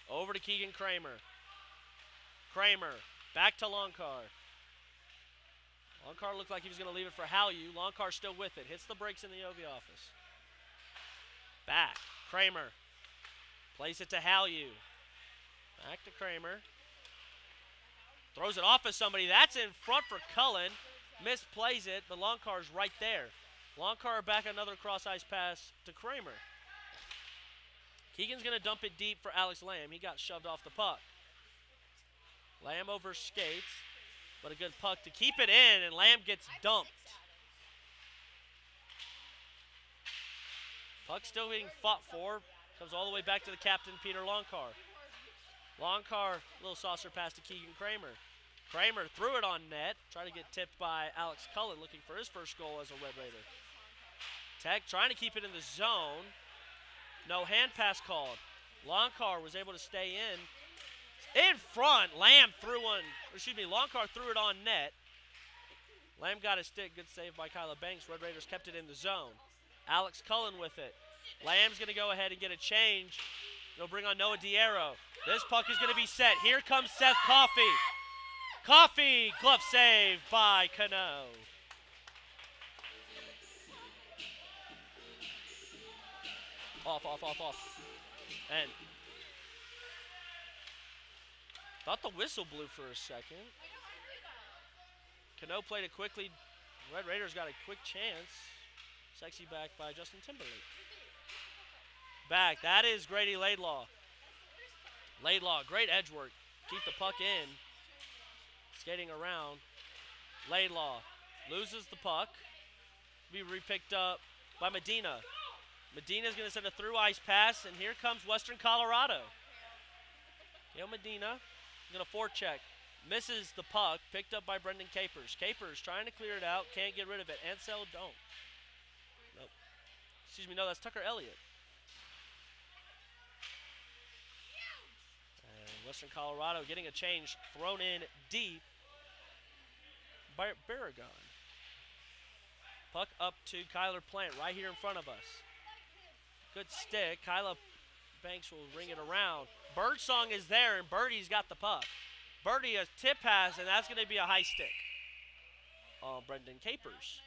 Over to Keegan Kramer. Kramer back to Longcar. Longcar looked like he was going to leave it for Hallew. Longcar still with it. Hits the brakes in the OV office. Back. Kramer. Plays it to Hallew. Back to Kramer. Throws it off of somebody. That's in front for Cullen. Misplays it, but Longcar's right there. Longcar back another cross-ice pass to Kramer. Keegan's going to dump it deep for Alex Lamb. He got shoved off the puck. Lamb over skates, but a good puck to keep it in, and Lamb gets dumped. Puck still being fought for. Comes all the way back to the captain, Peter Longcar. Longcar, little saucer pass to Keegan Kramer. Kramer threw it on net. Trying to get tipped by Alex Cullen, looking for his first goal as a Red Raider. Tech trying to keep it in the zone. No hand pass called. Longcar was able to stay in. In front, Lamb threw one. Longcar threw it on net. Lamb got a stick. Good save by Kyla Banks. Red Raiders kept it in the zone. Alex Cullen with it. Lamb's going to go ahead and get a change. They'll bring on Noah Diero. This puck is going to be set. Here comes Seth Coffey. Coffey, glove save by Cano. Off. And thought the whistle blew for a second. Cano played it quickly. Red Raiders got a quick chance. Sexy back by Justin Timberlake. Back, that is Grady Laidlaw. Laidlaw, great edge work. Keep the puck in. Skating around. Laidlaw loses the puck. Be repicked up by Medina. Medina's going to send a through ice pass, and here comes Western Colorado. Medina going to forecheck. misses the puck, picked up by Brendan Capers. Capers trying to clear it out, can't get rid of it. Ansel don't. Nope. Excuse me, no, that's Tucker Elliott. And Western Colorado getting a change thrown in deep by Barragon. Puck up to Kyler Plant right here in front of us. Good stick. Kyla Banks will ring it around. Birdsong is there, and Birdie's got the puck. Birdie a tip pass, and that's going to be a high stick on Brendan Capers.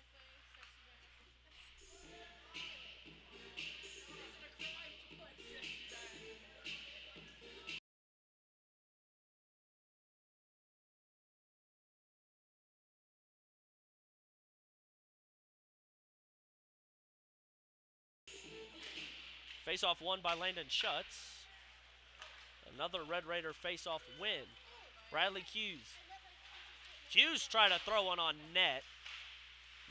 Face-off won by Landon Schutz. Another Red Raider face-off win. Bradley Hughes. Hughes tried to throw one on net.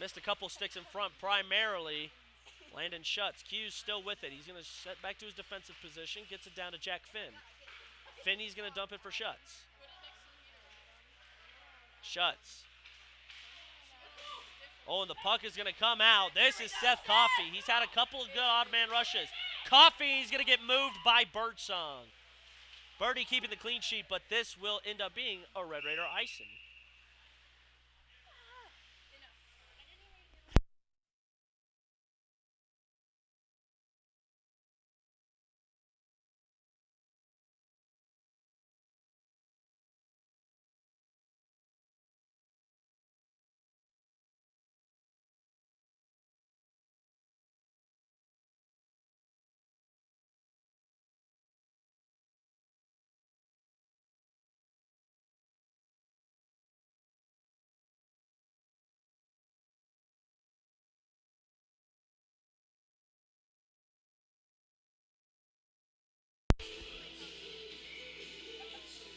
Missed a couple sticks in front primarily. Landon Schutz. Hughes still with it. He's going to set back to his defensive position. Gets it down to Jack Finn. Finney's going to dump it for Schutz. Schutz. Oh, and the puck is going to come out. This is Seth Coffey. He's had a couple of good odd man rushes. Coffey's going to get moved by Birdsong. Birdie keeping the clean sheet, but this will end up being a Red Raider icing.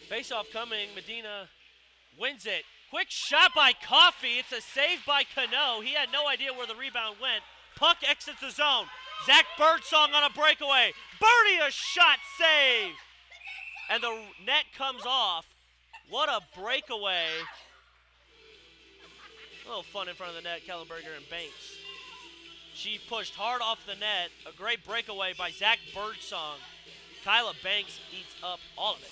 Face-off coming. Medina wins it. Quick shot by Coffey. It's a save by Cano. He had no idea where the rebound went. Puck exits the zone. Zach Birdsong on a breakaway. Birdie a shot save. And the net comes off. What a breakaway. A little fun in front of the net, Kellenberger and Banks. She pushed hard off the net. A great breakaway by Zach Birdsong. Kyla Banks eats up all of it.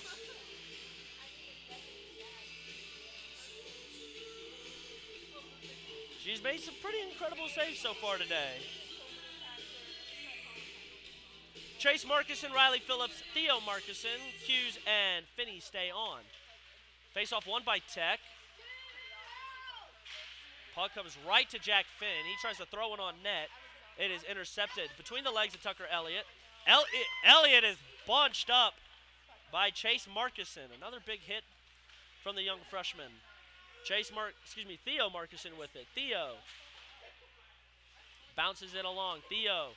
She's made some pretty incredible saves so far today. Chase Markison, Riley Phillips, Theo Markison, Hughes, and Finney stay on. Face-off won by Tech. Puck comes right to Jack Finn. He tries to throw it on net. It is intercepted between the legs of Tucker Elliott. Elliott is bunched up by Chase Markison. Another big hit from the young freshman. Theo Markison with it. Theo bounces it along. Theo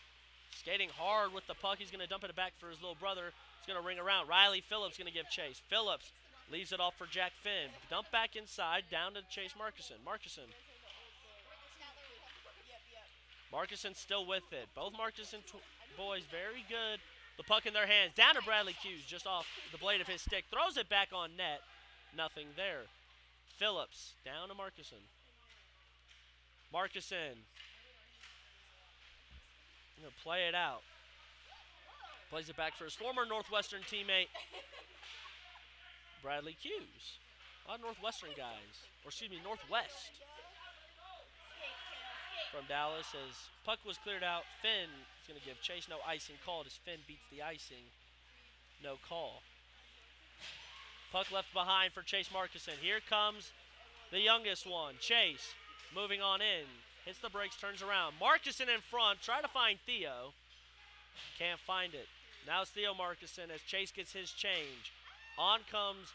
skating hard with the puck. He's going to dump it back for his little brother. He's going to ring around. Riley Phillips going to give chase. Phillips leaves it off for Jack Finn. Dump back inside, down to Chase Markison. Markison still with it. Both Markison boys very good. The puck in their hands. Down to Bradley Hughes, just off the blade of his stick. Throws it back on net. Nothing there. Phillips down to Markison. Markison. Going to play it out. Plays it back for his former Northwestern teammate, Bradley Hughes. A lot of Northwestern guys. Northwest. From Dallas as puck was cleared out. Finn is going to give chase. No icing called as Finn beats the icing. No call. Puck left behind for Chase Markison. Here comes the youngest one, Chase, moving on in. Hits the brakes, turns around. Markison in front, try to find Theo. Can't find it. Now it's Theo Markison as Chase gets his change. On comes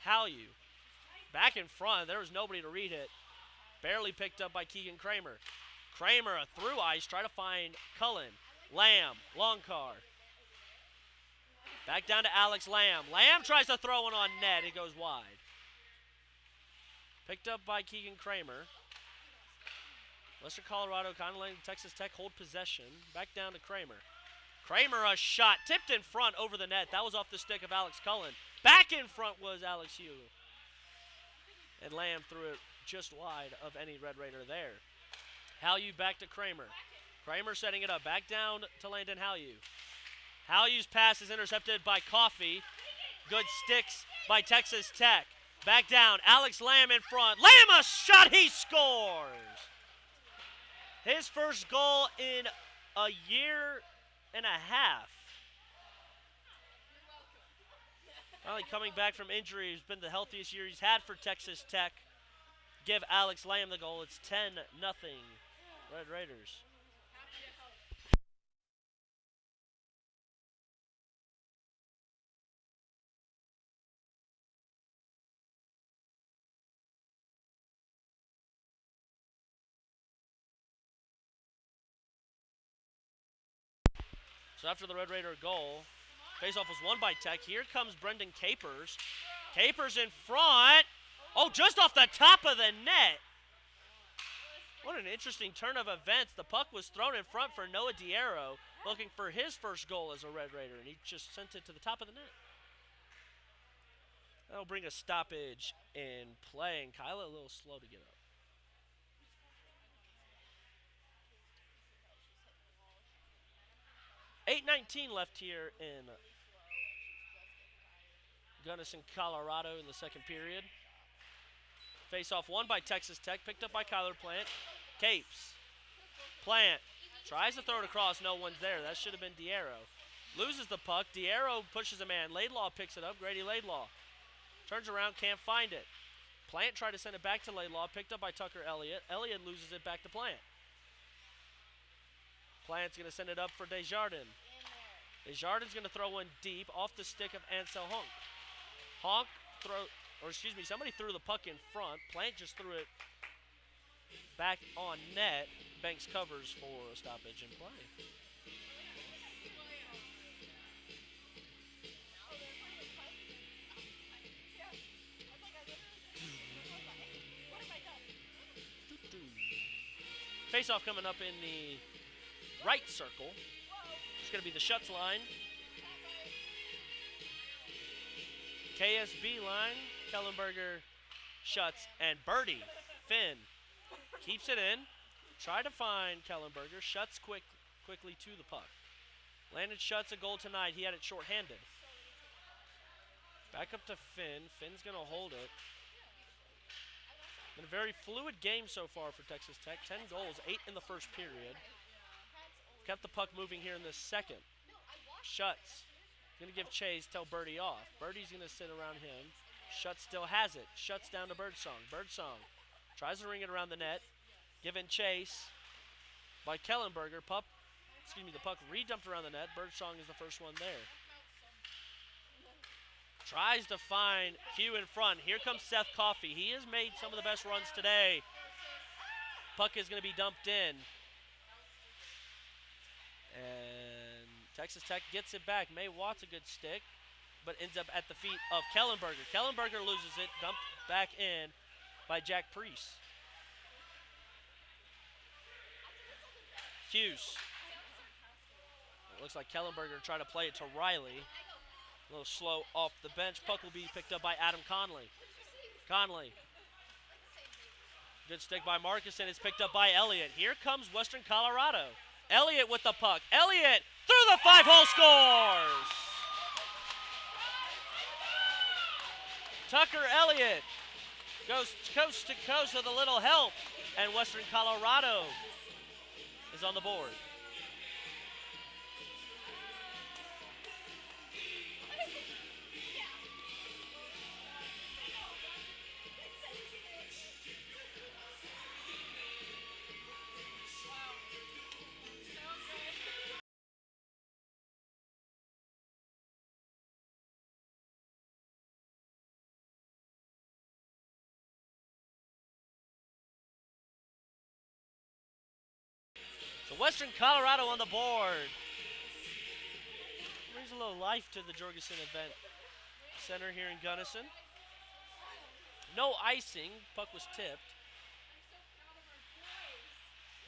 Hallew. Back in front, there was nobody to read it. Barely picked up by Keegan Kramer. Kramer, a through ice, try to find Cullen. Lamb, long car. Back down to Alex Lamb. Lamb tries to throw one on net. It goes wide. Picked up by Keegan Kramer. Western Colorado kind of letting Texas Tech hold possession. Back down to Kramer. Kramer, a shot. Tipped in front over the net. That was off the stick of Alex Cullen. Back in front was Alex Hugh. And Lamb threw it just wide of any Red Raider there. Hallew back to Kramer. Kramer setting it up. Back down to Landon Hallew. Hallew's pass is intercepted by Coffey. Good sticks by Texas Tech. Back down. Alex Lamb in front. Lamb a shot. He scores. His first goal in a year and a half. Finally coming back from injury. It's been the healthiest year he's had for Texas Tech. Give Alex Lamb the goal. It's 10-0 Red Raiders. So after the Red Raider goal, faceoff was won by Tech. Here comes Brendan Capers. Capers in front. Oh, just off the top of the net. What an interesting turn of events. The puck was thrown in front for Noah Diero, looking for his first goal as a Red Raider, and he just sent it to the top of the net. That'll bring a stoppage in play, and Kyla a little slow to get up. 8:19 left here in Gunnison, Colorado in the second period. Face-off won by Texas Tech, picked up by Kyler Plant. Capes. Plant tries to throw it across, no one's there. That should have been Diero. Loses the puck. Diero pushes a man. Laidlaw picks it up. Grady Laidlaw turns around, can't find it. Plant tried to send it back to Laidlaw, picked up by Tucker Elliott. Elliott loses it back to Plant. Plant's going to send it up for Desjardins. Desjardins going to throw one deep off the stick of Ansel Honk. Somebody threw the puck in front. Plant just threw it back on net. Banks covers for a stoppage in play. Face-off coming up in the right circle. It's going to be the Schutz line. KSB line. Kellenberger, Schutz, and Birdie. Finn keeps it in. Try to find Kellenberger. Schutz quickly to the puck. Landon Schutz a goal tonight. He had it shorthanded. Back up to Finn. Finn's going to hold it. Been a very fluid game so far for Texas Tech. 10 goals, 8 in the first period. Kept the puck moving here in the second. Schutz going to give chase, tell Birdie off. Birdie's going to sit around him. Schutz still has it. Schutz down to Birdsong. Birdsong tries to ring it around the net. Given chase by Kellenberger. The puck re-dumped around the net. Birdsong is the first one there. Tries to find Hugh in front. Here comes Seth Coffey. He has made some of the best runs today. Puck is going to be dumped in. And Texas Tech gets it back. May Watt's a good stick, but ends up at the feet of Kellenberger. Kellenberger loses it, dumped back in by Jack Priest. Hughes. It looks like Kellenberger tried to play it to Riley. A little slow off the bench. Puck will be picked up by Adam Conley. Conley. Good stick by Marcus, and it's picked up by Elliott. Here comes Western Colorado. Elliott with the puck. Elliott through the 5-hole scores! Tucker Elliott goes coast to coast with a little help, and Western Colorado is on the board. So Western Colorado on the board. Brings a little life to the Jorgensen Event Center here in Gunnison. No icing. Puck was tipped.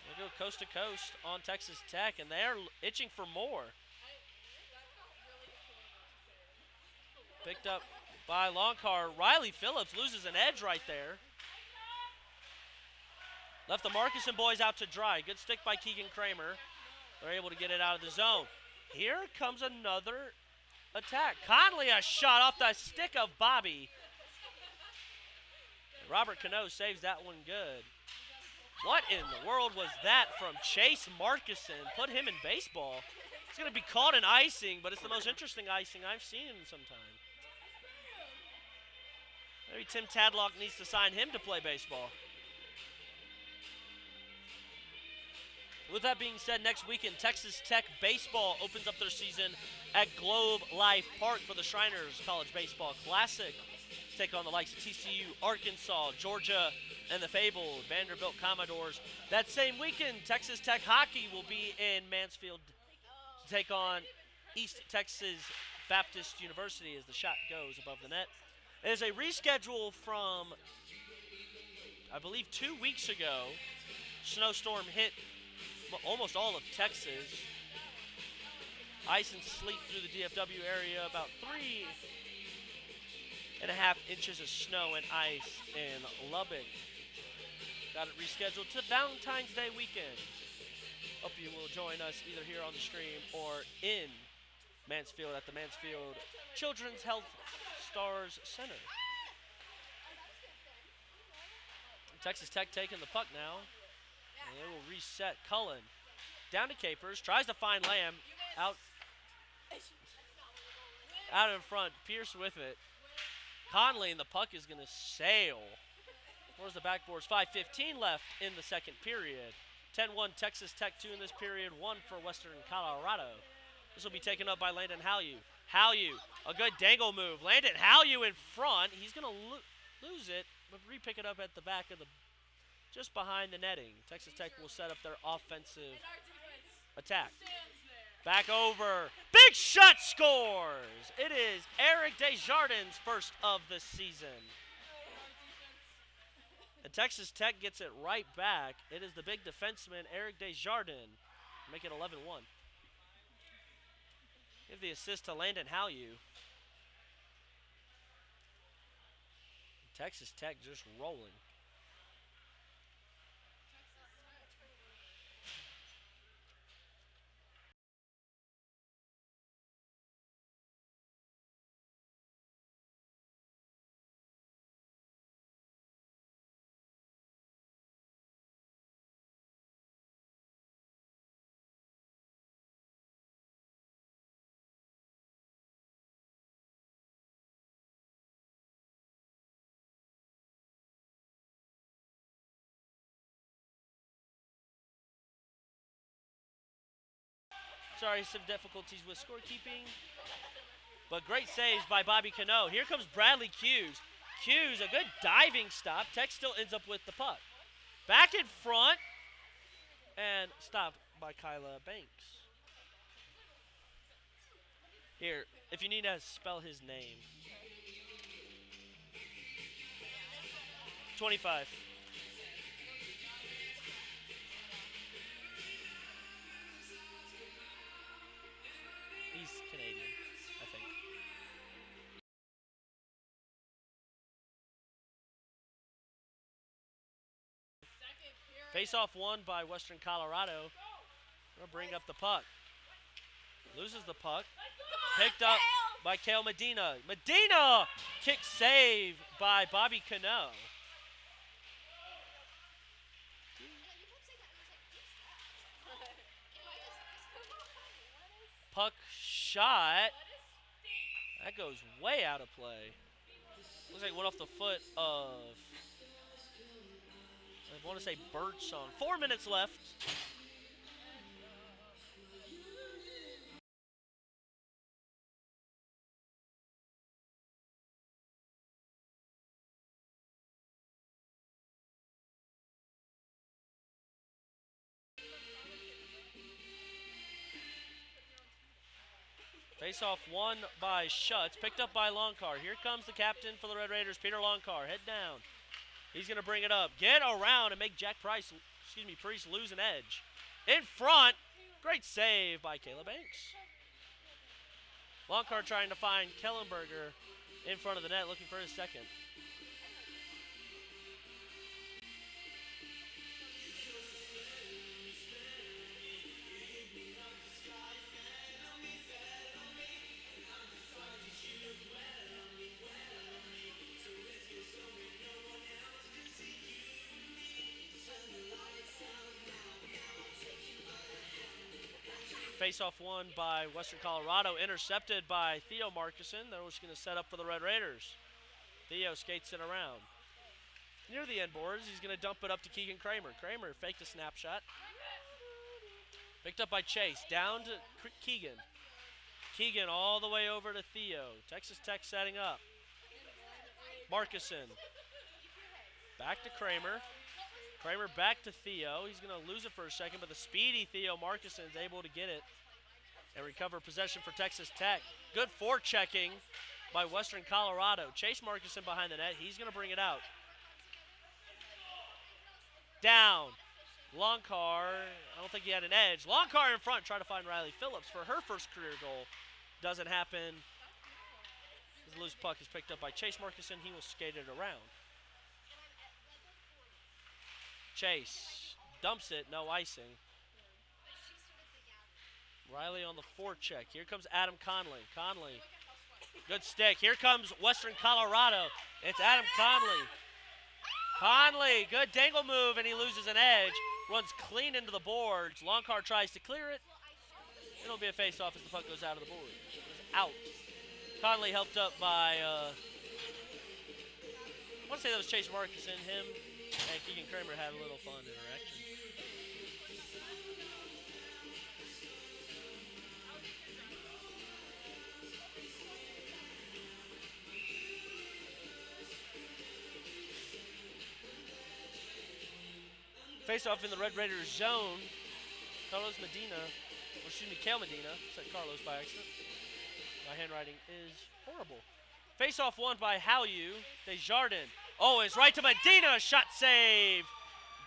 They go coast to coast on Texas Tech, and they're itching for more. Picked up by Longcar. Riley Phillips loses an edge right there. Left the Marcuson boys out to dry. Good stick by Keegan Kramer. They're able to get it out of the zone. Here comes another attack. Conley, a shot off the stick of Bobby. Robert Cano saves that one good. What in the world was that from Chase Marcuson? Put him in baseball. It's going to be called an icing, but it's the most interesting icing I've seen in some time. Maybe Tim Tadlock needs to sign him to play baseball. With that being said, next weekend, Texas Tech baseball opens up their season at Globe Life Park for the Shriners College Baseball Classic. Take on the likes of TCU, Arkansas, Georgia, and the fabled Vanderbilt Commodores. That same weekend, Texas Tech hockey will be in Mansfield to take on East Texas Baptist University as the shot goes above the net. It is a reschedule from, I believe, 2 weeks ago. Snowstorm hit almost all of Texas. Ice and sleet through the DFW area, about 3.5 inches of snow and ice in Lubbock. Got it rescheduled to Valentine's Day weekend. Hope you will join us either here on the stream or in Mansfield at the Mansfield Children's Health Stars Center. Texas Tech taking the puck now. And they will reset. Cullen down to Capers. Tries to find Lamb. Out in front. Pierce with it. Conley, and the puck is going to sail. Where's the backboards? 5:15 left in the second period. 10-1 Texas Tech 2 in this period. 1 for Western Colorado. This will be taken up by Landon Hallew. Hallew, a good dangle move. Landon Hallew in front. He's going to lose it, but re-pick it up at the back of the, just behind the netting. Texas Tech will set up their offensive attack. Back over. Big shot scores. It is Eric Desjardins' first of the season. And Texas Tech gets it right back. It is the big defenseman, Eric Desjardins. Make it 11-1. Give the assist to Landon Hallew. Texas Tech just rolling. Sorry, some difficulties with scorekeeping. But great saves by Bobby Cano. Here comes Bradley Hughes. Hughes, a good diving stop. Tech still ends up with the puck. Back in front. And stopped by Kyla Banks. Here, if you need to spell his name. 25. He's Canadian, I think. Face-off won by Western Colorado. Gonna bring up the puck. Loses the puck. Picked up by Kale Medina. Medina! Kick save by Bobby Cano. Puck shot. That goes way out of play. Looks like it went off the foot of, I want to say Birdsong. 4 minutes left. Face-off won by Schutz, picked up by Longcar. Here comes the captain for the Red Raiders, Peter Longcar. Head down. He's going to bring it up. Get around and make Priest lose an edge. In front. Great save by Kayla Banks. Longcar trying to find Kellenberger. in front of the net looking for his second. Face-off won by Western Colorado, intercepted by Theo Markison. That was going to set up for the Red Raiders. Theo skates it around. Near the end boards, he's going to dump it up to Keegan Kramer. Kramer faked a snapshot. Picked up by Chase. Down to Keegan. Keegan all the way over to Theo. Texas Tech setting up. Markison. Back to Kramer. Kramer back to Theo. He's going to lose it for a second, but the speedy Theo Markison is able to get it and recover possession for Texas Tech. Good forechecking by Western Colorado. Chase Markison behind the net. He's going to bring it out. Down. Longcar. I don't think he had an edge. Longcar in front. Try to find Riley Phillips for her first career goal. Doesn't happen. The loose puck is picked up by Chase Markison. He will skate it around. Chase dumps it, no icing. Riley on the forecheck. Here comes Adam Conley. Conley, good stick. Here comes Western Colorado. It's Adam Conley. Conley, good dangle move, and he loses an edge. Runs clean into the boards. Longcar tries to clear it. It'll be a face-off as the puck goes out of the board. It was out. Conley helped up by, I want to say that was Chase Markison. Him and Keegan Kramer had a little fun interaction. Face off in the Red Raiders zone. Carlos Medina, or excuse me, Kale Medina, said Carlos by accident. My handwriting is horrible. Face off won by Howyu. Desjardins. Oh, it's right to Medina. Shot save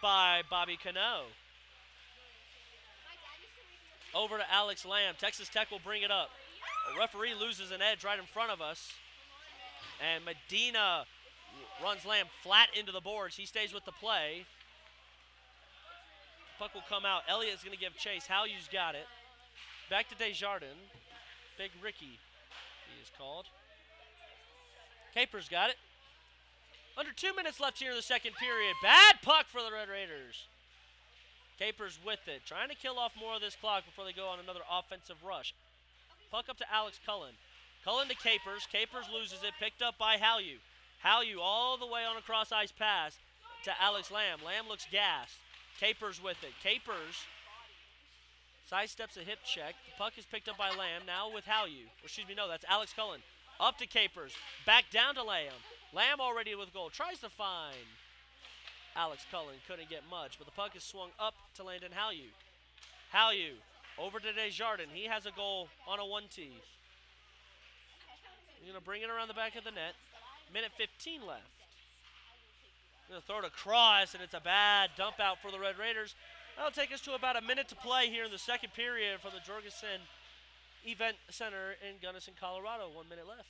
by Bobby Cano. Over to Alex Lamb. Texas Tech will bring it up. A referee loses an edge right in front of us. And Medina runs Lamb flat into the boards. He stays with the play. Puck will come out. Elliott's going to give chase. Halyu's got it. Back to Desjardins. Big Ricky, he is called. Capers got it. Under 2 minutes left here in the second period. Bad puck for the Red Raiders. Capers with it. Trying to kill off more of this clock before they go on another offensive rush. Puck up to Alex Cullen. Cullen to Capers. Capers loses it. Picked up by Howyu. Howyu all the way on a cross-ice pass to Alex Lamb. Lamb looks gassed. Capers with it. Capers sidesteps a hip check. The puck is picked up by Lamb. Now with Howyu. Excuse me, no, that's Alex Cullen. Up to Capers. Back down to Lamb. Lamb already with goal. Tries to find Alex Cullen. Couldn't get much, but the puck is swung up to Landon Howyu. Howyu over to Desjardins. He has a goal on a 1-T. He's going to bring it around the back of the net. Minute 15 left. Going to throw it across, and it's a bad dump out for the Red Raiders. That'll take us to about a minute to play here in the second period from the Jorgensen Event Center in Gunnison, Colorado. 1 minute left.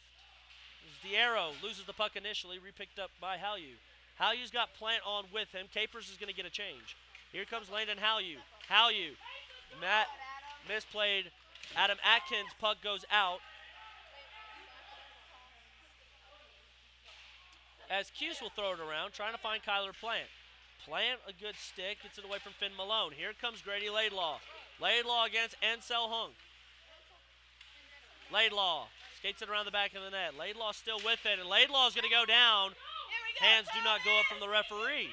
Diero loses the puck initially, repicked up by Howyu. Halyu's got Plant on with him. Capers is going to get a change. Here comes Landon Howyu. Howyu. Matt misplayed. Adam Atkins' puck goes out. As Cuse will throw it around, trying to find Kyler Plant. Plant, a good stick, gets it away from Finn Malone. Here comes Grady Laidlaw. Laidlaw against Ansel Hung. Laidlaw skates it around the back of the net. Laidlaw still with it, and Laidlaw is going to go down. Hands do not go up from the referee.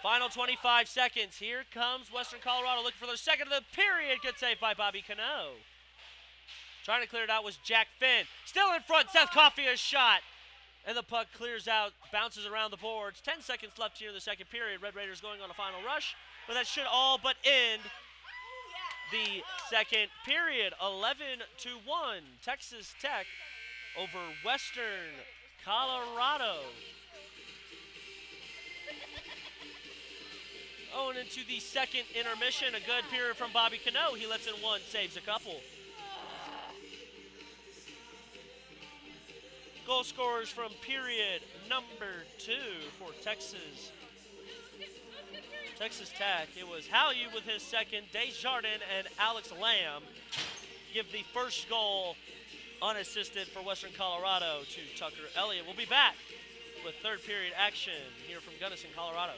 Final 25 seconds. Here comes Western Colorado looking for their second of the period. Good save by Bobby Cano. Trying to clear it out was Jack Finn. Still in front, Seth Coffey's shot. And the puck clears out, bounces around the boards. 10 seconds left here in the second period. Red Raiders going on a final rush. But that should all but end the second period. 11-1. Texas Tech over Western Colorado. Oh, and into the second intermission. A good period from Bobby Cano. He lets in one, saves a couple. Goal scorers from period number 2 for Texas Tech. It was Halyou with his second. Desjardins and Alex Lamb give the first goal unassisted for Western Colorado to Tucker Elliott. We'll be back with third period action here from Gunnison, Colorado.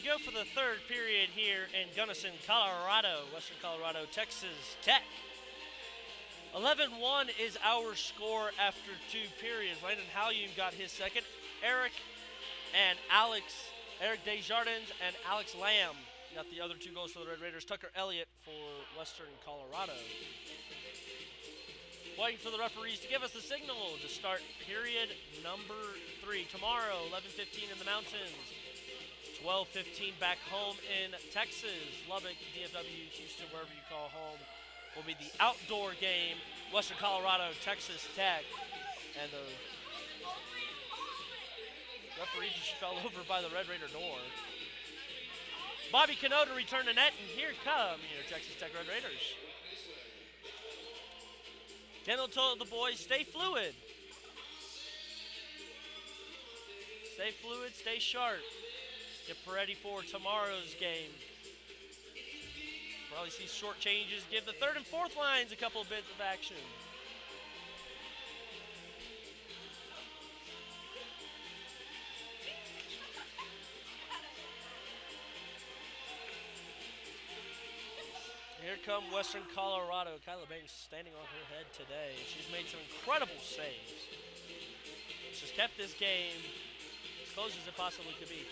go for the third period here in Gunnison, Colorado. Western Colorado, Texas Tech. 11-1 is our score after 2 periods. Landon Halyum got his second. Eric Desjardins and Alex Lamb got the other 2 goals for the Red Raiders. Tucker Elliott for Western Colorado. Waiting for the referees to give us the signal to start period number 3. Tomorrow, 11:15 in the mountains. 12:15 back home in Texas. Lubbock, DFW, Houston, wherever you call home, will be the outdoor game. Western Colorado, Texas Tech. And the referee just fell over by the Red Raider door. Bobby Cano to return to net, and here come your Texas Tech Red Raiders. Kendall told the boys, stay fluid. Stay fluid, stay sharp. Get ready for tomorrow's game. Probably see short changes. Give the third and fourth lines a couple of bits of action. Here come Western Colorado. Kyla Banks standing on her head today. She's made some incredible saves. She's kept this game as close as it possibly could be.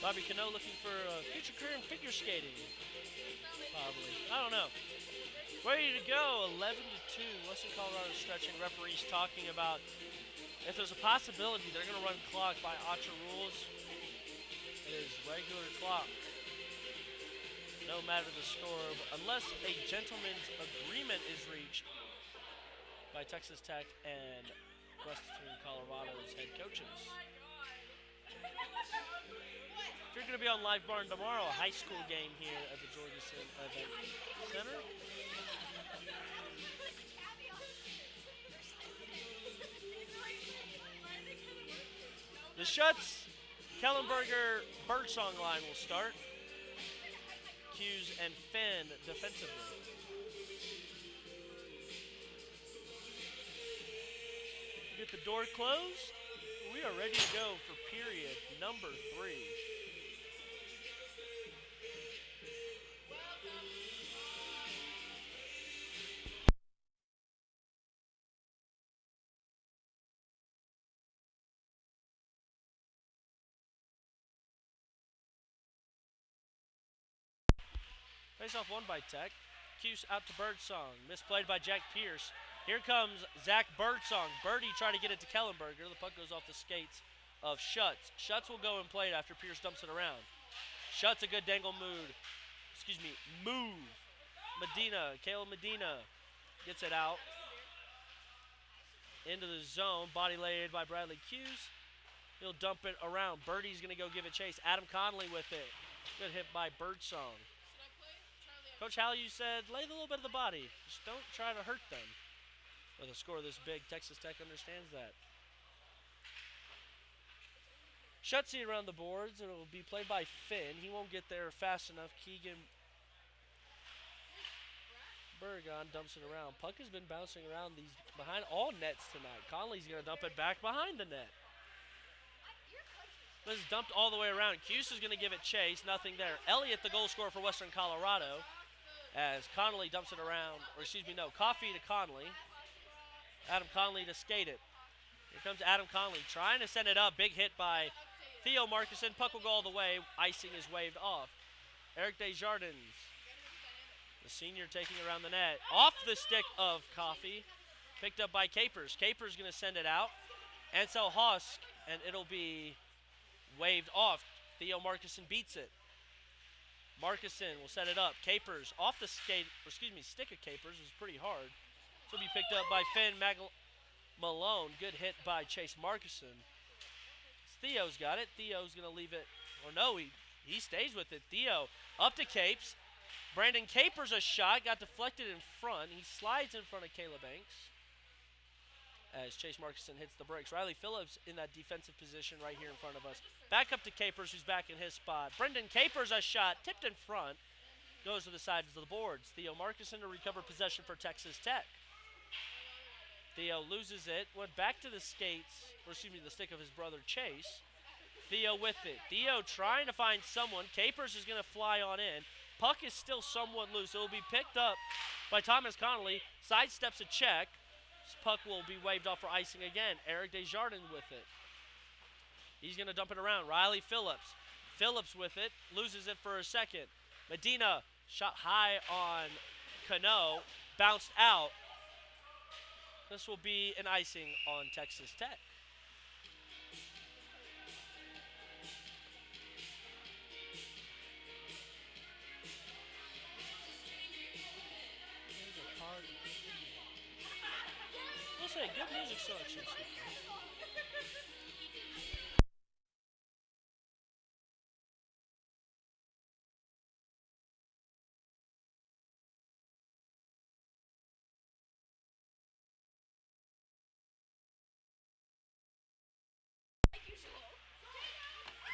Bobby Cano looking for a future career in figure skating. Probably. I don't know. Ready to go. 11-2. Western Colorado stretching. Referees talking about if there's a possibility they're going to run clock by ACHA rules. It is regular clock. No matter the score, unless a gentleman's agreement is reached by Texas Tech and Western Colorado's head coaches. If you're going to be on Live Barn tomorrow, a high school game here at the Georgia Event Center. The Schuts, Kellenberger, Birdsong line will start. Hughes and Finn defensively. Get the door closed. We are ready to go for period number 3. Face-off won by Tech. Cuse out to Birdsong. Misplayed by Jack Pierce. Here comes Zach Birdsong. Birdie trying to get it to Kellenberger. The puck goes off the skates of Schutz. Schutz will go and play it after Pierce dumps it around. Schutz a good dangle move. Caleb Medina gets it out. Into the zone. Body laid by Bradley Cuse. He'll dump it around. Birdie's going to go give it chase. Adam Conley with it. Good hit by Birdsong. Coach Halyum said, lay a little bit of the body. Just don't try to hurt them. With a score this big, Texas Tech understands that. Schutzy around the boards. It will be played by Finn. He won't get there fast enough. Keegan Bergon dumps it around. Puck has been bouncing around these behind all nets tonight. Conley's going to dump it back behind the net. This is dumped all the way around. Cuse is going to give it chase. Nothing there. Elliott, the goal scorer for Western Colorado. As Conley dumps it around, Coffey to Conley. Adam Conley to skate it. Here comes Adam Conley trying to send it up. Big hit by Theo Marcuson. Puck will go all the way. Icing is waved off. Eric Desjardins, the senior, taking around the net. Off the stick of Coffey. Picked up by Capers. Capers going to send it out. Ansel Hosk, and it'll be waved off. Theo Markison beats it. Markison will set it up. Capers off the stick of Capers was pretty hard. This will be picked up by Finn Malone. Good hit by Chase Markison. Theo's got it. Theo's going to leave it. Or no, he stays with it. Theo up to Capes. Brandon Capers a shot. Got deflected in front. He slides in front of Kayla Banks as Chase Markison hits the brakes. Riley Phillips in that defensive position right here in front of us. Back up to Capers, who's back in his spot. Brendan Capers a shot. Tipped in front. Goes to the sides of the boards. Theo Markison to recover possession for Texas Tech. Theo loses it. Went back to the skates. Or excuse me, the stick of his brother Chase. Theo with it. Theo trying to find someone. Capers is going to fly on in. Puck is still somewhat loose. It will be picked up by Thomas Connolly. Sidesteps a check. This puck will be waved off for icing again. Eric Desjardins with it. He's going to dump it around. Riley Phillips. Phillips with it. Loses it for a second. Medina shot high on Cano. Bounced out. This will be an icing on Texas Tech. We'll say good music selection.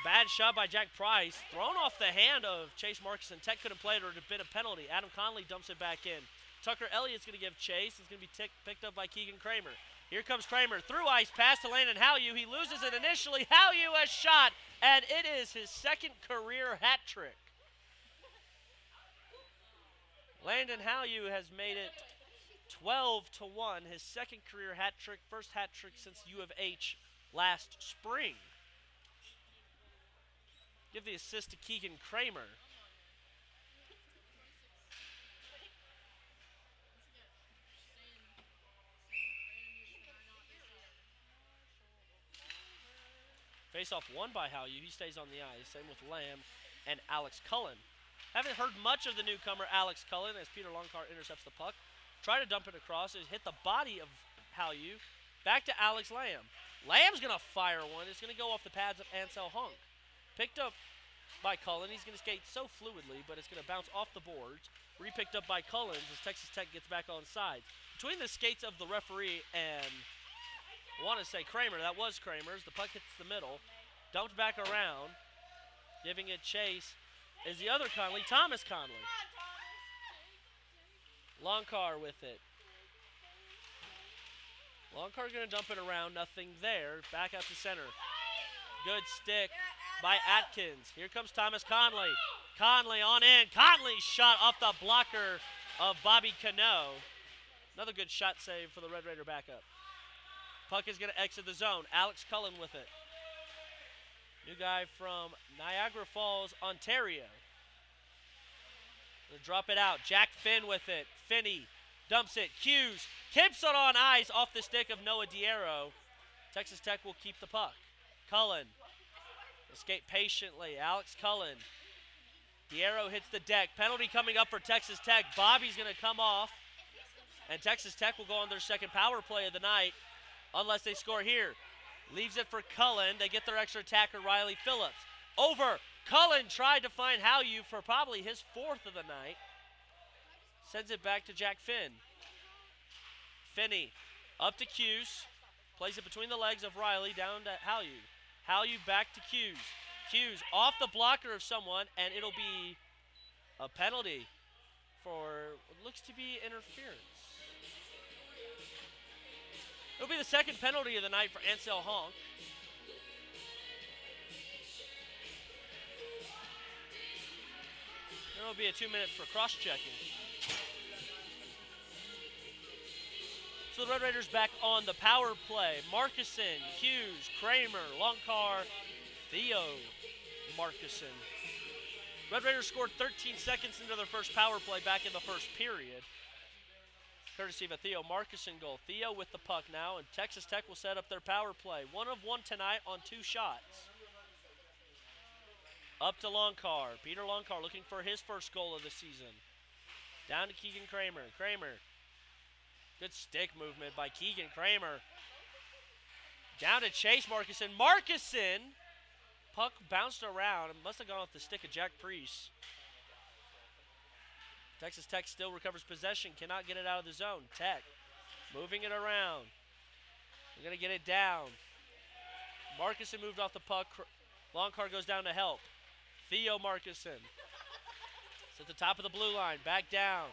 Bad shot by Jack Price. Thrown off the hand of Chase Markison. Tech couldn't play it or it would have been a penalty. Adam Conley dumps it back in. Tucker Elliott's going to give chase. It's going to be picked up by Keegan Kramer. Here comes Kramer. Through ice. Pass to Landon Howyu. He loses it initially. Howyu a shot. And it is his second career hat trick. Landon Howyu has made it 12-1. His second career hat trick. First hat trick since U of H last spring. Give the assist to Keegan Kramer. Face-off won by Howyu. He stays on the ice. Same with Lamb and Alex Cullen. Haven't heard much of the newcomer Alex Cullen as Peter Longcar intercepts the puck. Try to dump it across. It hit the body of Howyu. Back to Alex Lamb. Lamb's going to fire one. It's going to go off the pads of Ansel Hunk. Picked up by Cullen. He's going to skate so fluidly, but it's going to bounce off the boards. Re-picked up by Cullens as Texas Tech gets back on side. Between the skates of the referee and, I want to say Kramer, that was Kramer's. The puck hits the middle. Dumped back around. Giving it chase is the other Conley, Thomas Conley. Longcar with it. Longcar going to dump it around. Nothing there. Back out to center. Good stick by Atkins. Here comes Thomas Conley. Conley on in. Conley shot off the blocker of Bobby Cano. Another good shot save for the Red Raider backup. Puck is going to exit the zone. Alex Cullen with it. New guy from Niagara Falls, Ontario. Gonna drop it out. Jack Finn with it. Finney dumps it. Hughes keeps it on ice off the stick of Noah Diero. Texas Tech will keep the puck. Cullen. Escape patiently. Alex Cullen. Diero hits the deck. Penalty coming up for Texas Tech. Bobby's going to come off. And Texas Tech will go on their second power play of the night unless they score here. Leaves it for Cullen. They get their extra attacker, Riley Phillips. Over. Cullen tried to find Howyu for probably his fourth of the night. Sends it back to Jack Finn. Finney up to Hughes. Plays it between the legs of Riley down to Howyu. Howyu back to Hughes. Hughes off the blocker of someone, and it'll be a penalty for what looks to be interference. It'll be the second penalty of the night for Ansel Honk. It'll be a 2 minutes for cross-checking. So the Red Raiders back on the power play. Markison, Hughes, Kramer, Longcar, Theo Markison. Red Raiders scored 13 seconds into their first power play back in the first period. Courtesy of a Theo Markison goal. Theo with the puck now, and Texas Tech will set up their power play. 1 of 1 tonight on 2 shots. Up to Longcar. Peter Longcar looking for his first goal of the season. Down to Keegan Kramer. Kramer. Good stick movement by Keegan Kramer. Down to Chase Markison. Markison! Puck bounced around. It must have gone off the stick of Jack Priest. Texas Tech still recovers possession. Cannot get it out of the zone. Tech moving it around. They're going to get it down. Markison moved off the puck. Longcar goes down to help. Theo Markison. It's at the top of the blue line. Back down.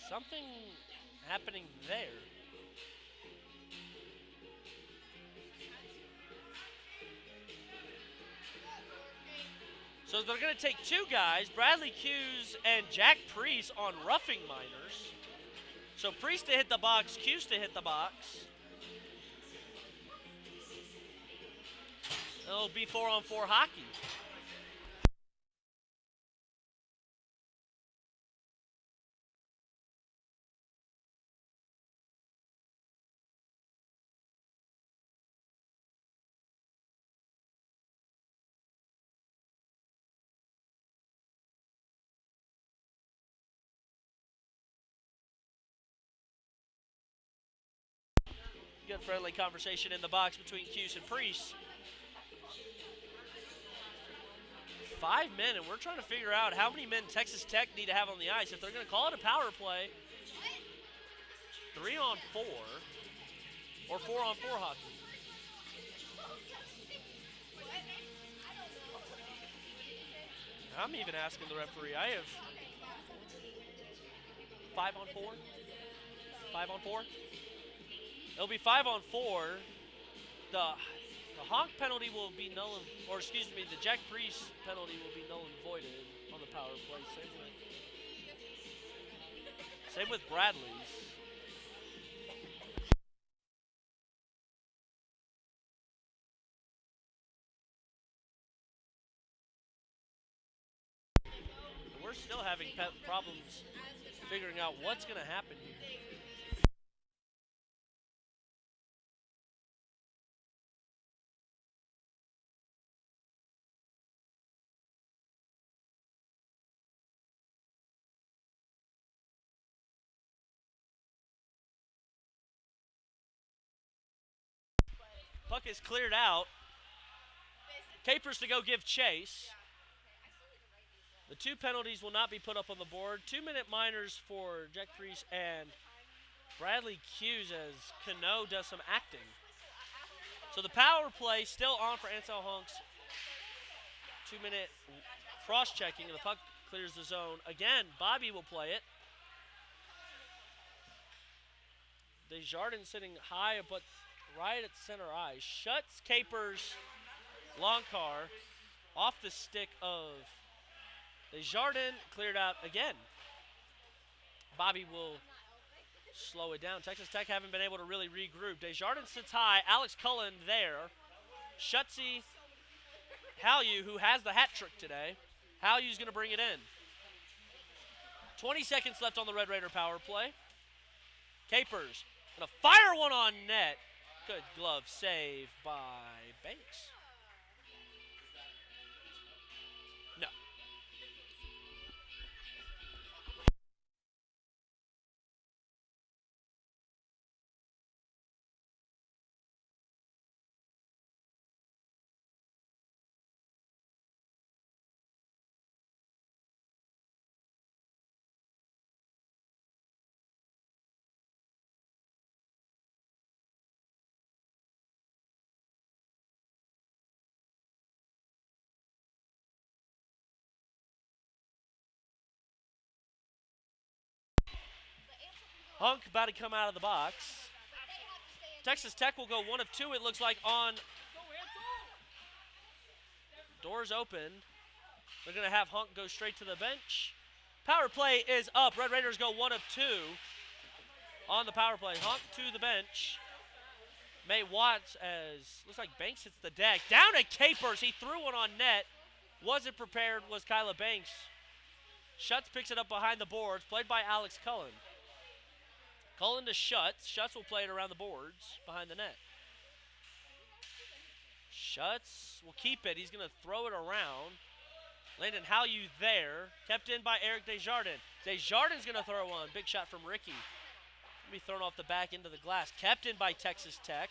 Something happening there. So they're going to take two guys, Bradley Hughes and Jack Priest, on roughing minors. So Priest to hit the box, Hughes to hit the box. It'll be 4-on-4 hockey. Good friendly conversation in the box between Hughes and Priest. 5 men, and we're trying to figure out how many men Texas Tech need to have on the ice. If they're going to call it a power play, 3-on-4 or 4-on-4 hockey. I'm even asking the referee. I have 5-on-4. 5-on-4. It'll be 5-on-4. The honk penalty will be null and, or excuse me, the Jack Priest penalty will be null and voided on the power play. Same with Bradley's. We're still having problems figuring out what's going to happen here. Puck is cleared out. Capers to go give chase. The two penalties will not be put up on the board. 2-minute minors for Jack Priest and Bradley Hughes as Cano does some acting. So the power play still on for Ansel Hunks. 2-minute cross-checking, and the puck clears the zone. Again, Bobby will play it. Desjardins sitting high, but right at center ice. Shuts Capers, Longcar off the stick of Desjardins. Cleared out again. Bobby will slow it down. Texas Tech haven't been able to really regroup. Desjardins sits high. Alex Cullen there. Shutsy Halyu, who has the hat trick today. Halyu's going to bring it in. 20 seconds left on the Red Raider power play. Capers going to fire one on net. Good glove save by Banks. No. Hunk about to come out of the box. Texas Tech will go 1 of 2, it looks like, on. Doors open. They're going to have Hunk go straight to the bench. Power play is up. Red Raiders go 1 of 2 on the power play. Hunk to the bench. May Watts as, looks like Banks hits the deck. Down at Capers. He threw one on net. Wasn't prepared was Kyla Banks. Schutz picks it up behind the boards. Played by Alex Cullen. Cullen to Schutz. Schutz will play it around the boards behind the net. Schutz will keep it. He's going to throw it around. Landon Howyu there. Kept in by Eric Desjardins. Desjardins going to throw one. Big shot from Ricky. Be thrown off the back into the glass. Kept in by Texas Tech.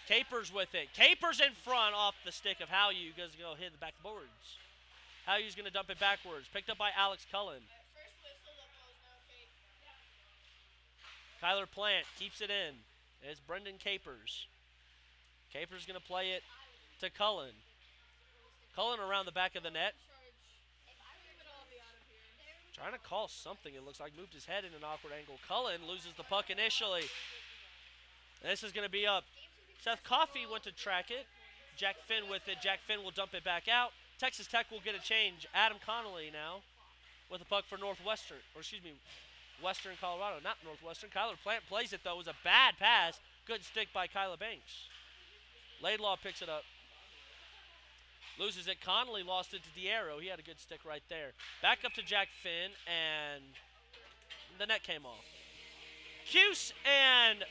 Capers with it. Capers in front off the stick of Howyu. Goes to go hit the backboards. Howyu's going to dump it backwards. Picked up by Alex Cullen. Kyler Plant keeps it in. It's Brendan Capers. Capers going to play it to Cullen. Cullen around the back of the net. Trying to call something, it looks like. Moved his head in an awkward angle. Cullen loses the puck initially. This is going to be up. Seth Coffey went to track it. Jack Finn with it. Jack Finn will dump it back out. Texas Tech will get a change. Adam Connolly now with the puck for Northwestern. Or excuse me, Western Colorado, not Northwestern. Kyler Plant plays it, though. It was a bad pass. Good stick by Kyla Banks. Laidlaw picks it up. Loses it. Connolly lost it to Diero. He had a good stick right there. Back up to Jack Finn, and the net came off. Hughes and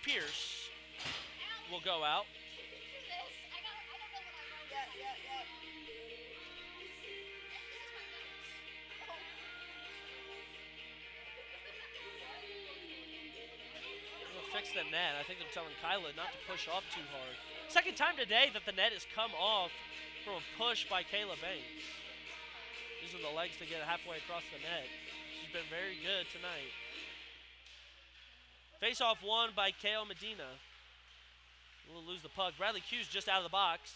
Pierce will go out. Fix the net. I think they're telling Kyla not to push off too hard. Second time today that the net has come off from a push by Kayla Banks. Using the legs to get halfway across the net. She's been very good tonight. Face-off won by Kale Medina. We'll lose the puck. Bradley Hughes just out of the box.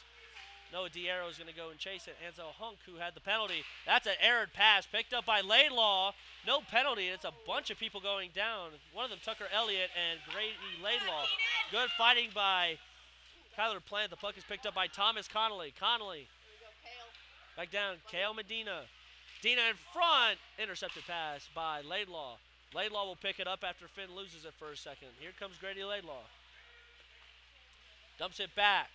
Noah Diero is going to go and chase it. Ansel Hunk, who had the penalty. That's an errant pass picked up by Laidlaw. No penalty. It's a bunch of people going down. One of them, Tucker Elliott and Grady Laidlaw. Good fighting by Kyler Plant. The puck is picked up by Thomas Connolly. Connolly. Back down. Kale Medina. Dina in front. Intercepted pass by Laidlaw. Laidlaw will pick it up after Finn loses it for a second. Here comes Grady Laidlaw. Dumps it back.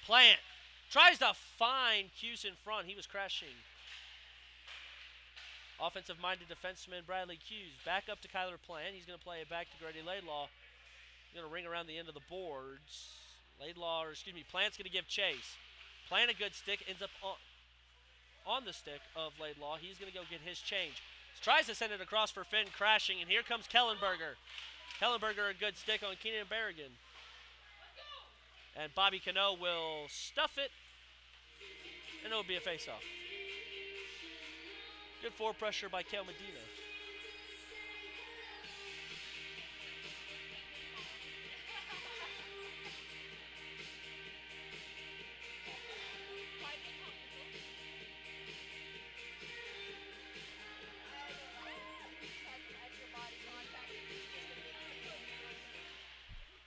Plant. Tries to find Cuse in front. He was crashing. Offensive-minded defenseman Bradley Hughes. Back up to Kyler Plant. He's going to play it back to Grady Laidlaw. He's going to ring around the end of the boards. Plant's going to give chase. Plant a good stick. Ends up on the stick of Laidlaw. He's going to go get his change. Tries to send it across for Finn, crashing. And here comes Kellenberger. Kellenberger, a good stick on Keenan Berrigan. And Bobby Cano will stuff it, and it will be a face-off. Good forward pressure by Kale Medina.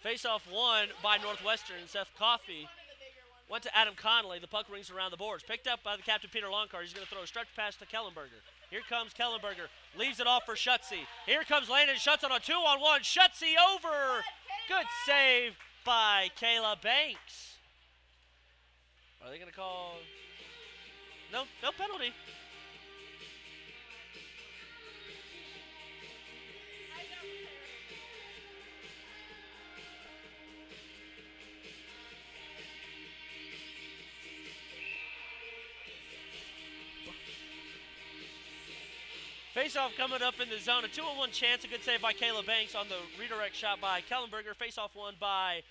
Face-off won by Northwestern. Seth Coffey went to Adam Connolly. The puck rings around the boards. Picked up by the captain, Peter Longcar. He's going to throw a stretch pass to Kellenberger. Here comes Kellenberger. Leaves it off for Schutze. Here comes Landon Schutz on a 2-on-1. Schutze over. Good save by Kayla Banks. Are they going to call? No penalty. Face-off coming up in the zone. A 2-on-1 chance. A good save by Kayla Banks on the redirect shot by Kellenberger. Face-off won by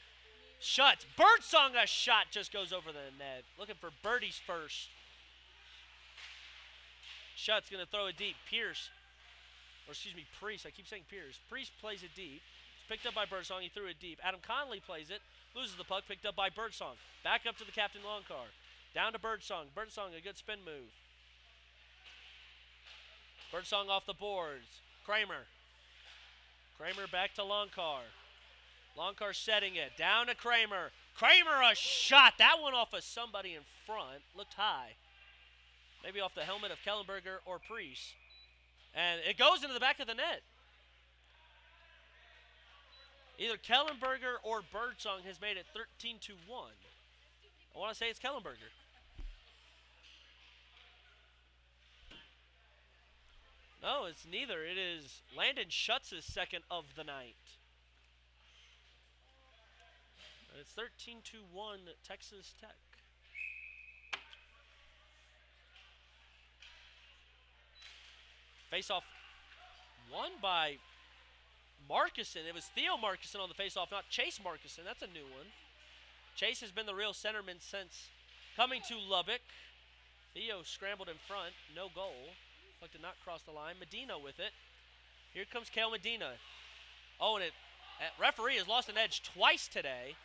Schutz. Birdsong, a shot just goes over the net. Looking for birdies first. Schutz going to throw it deep. Priest. I keep saying Pierce. Priest plays it deep. It's picked up by Birdsong. He threw it deep. Adam Connolly plays it. Loses the puck. Picked up by Birdsong. Back up to the captain, Longcar. Down to Birdsong. Birdsong, a good spin move. Birdsong off the boards. Kramer back to Longcar. Longcar setting it. Down to Kramer. Kramer, a shot. That one off of somebody in front. Looked high. Maybe off the helmet of Kellenberger or Priest. And it goes into the back of the net. Either Kellenberger or Birdsong has made it 13-1. I want to say it's Kellenberger. No, it's neither. It is Landon Schutz's second of the night. It's 13-1 Texas Tech. Face-off won by Marcuson. It was Theo Marcuson on the face-off, not Chase Marcuson. That's a new one. Chase has been the real centerman since coming to Lubbock. Theo scrambled in front. No goal. Puck did not cross the line. Medina with it. Here comes Kale Medina. Oh, and referee has lost an edge twice today.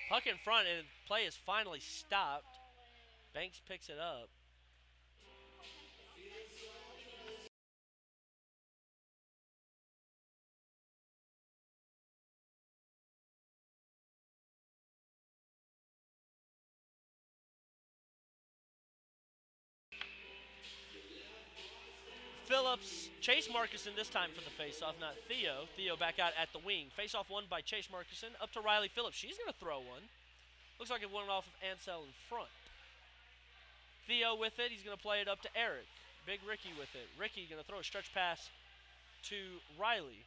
Puck in front, and play is finally stopped. Banks picks it up. Phillips, Chase Marcuson this time for the faceoff, not Theo. Theo back out at the wing. Faceoff won by Chase Marcuson. Up to Riley Phillips. She's going to throw one. Looks like it went off of Ansel in front. Theo with it. He's going to play it up to Eric. Big Ricky with it. Ricky going to throw a stretch pass to Riley.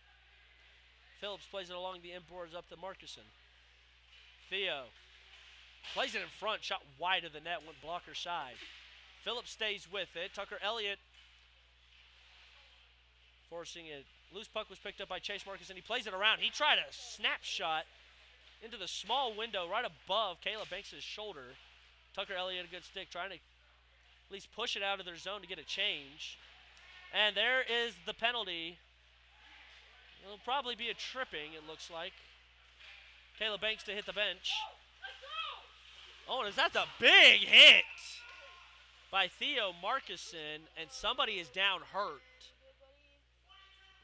Phillips plays it along the inboards up to Marcuson. Theo plays it in front. Shot wide of the net. Went blocker side. Phillips stays with it. Tucker Elliott forcing it. Loose puck was picked up by Chase Marcuson. He plays it around. He tried a snapshot into the small window right above Caleb Banks' shoulder. Tucker Elliott a good stick, trying to at least push it out of their zone to get a change. And there is the penalty. It'll probably be a tripping, it looks like. Caleb Banks to hit the bench. Oh, and that's a big hit by Theo Marcuson, and somebody is down hurt.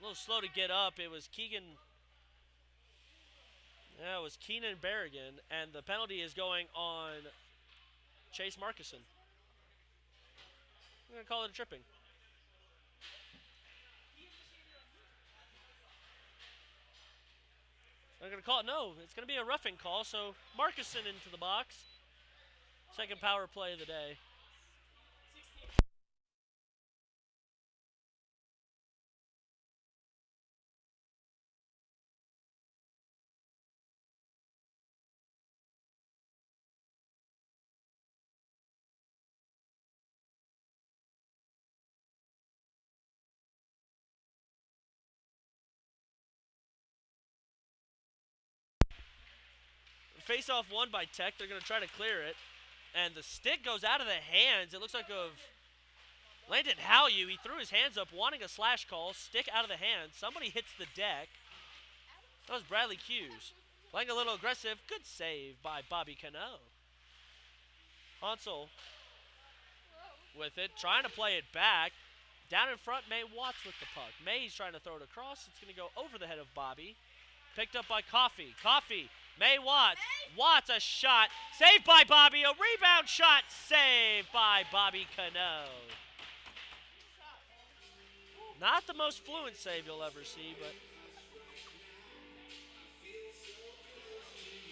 A little slow to get up. It was Keegan. Yeah, it was Keenan Berrigan, and the penalty is going on Chase Marcuson. I'm going to call it a tripping. I'm going to call it, no, it's going to be a roughing call, so Marcuson into the box. Second power play of the day. Face-off won by Tech. They're going to try to clear it. And the stick goes out of the hands. It looks like of Landon Hallew. He threw his hands up wanting a slash call. Stick out of the hands. Somebody hits the deck. That was Bradley Hughes. Playing a little aggressive. Good save by Bobby Cano. Hansel with it. Trying to play it back. Down in front, May Watts with the puck. May's trying to throw it across. It's going to go over the head of Bobby. Picked up by Coffey. Coffey. May Watts. Watts a shot. Saved by Bobby. A rebound shot. Saved by Bobby Cano. Not the most fluent save you'll ever see, but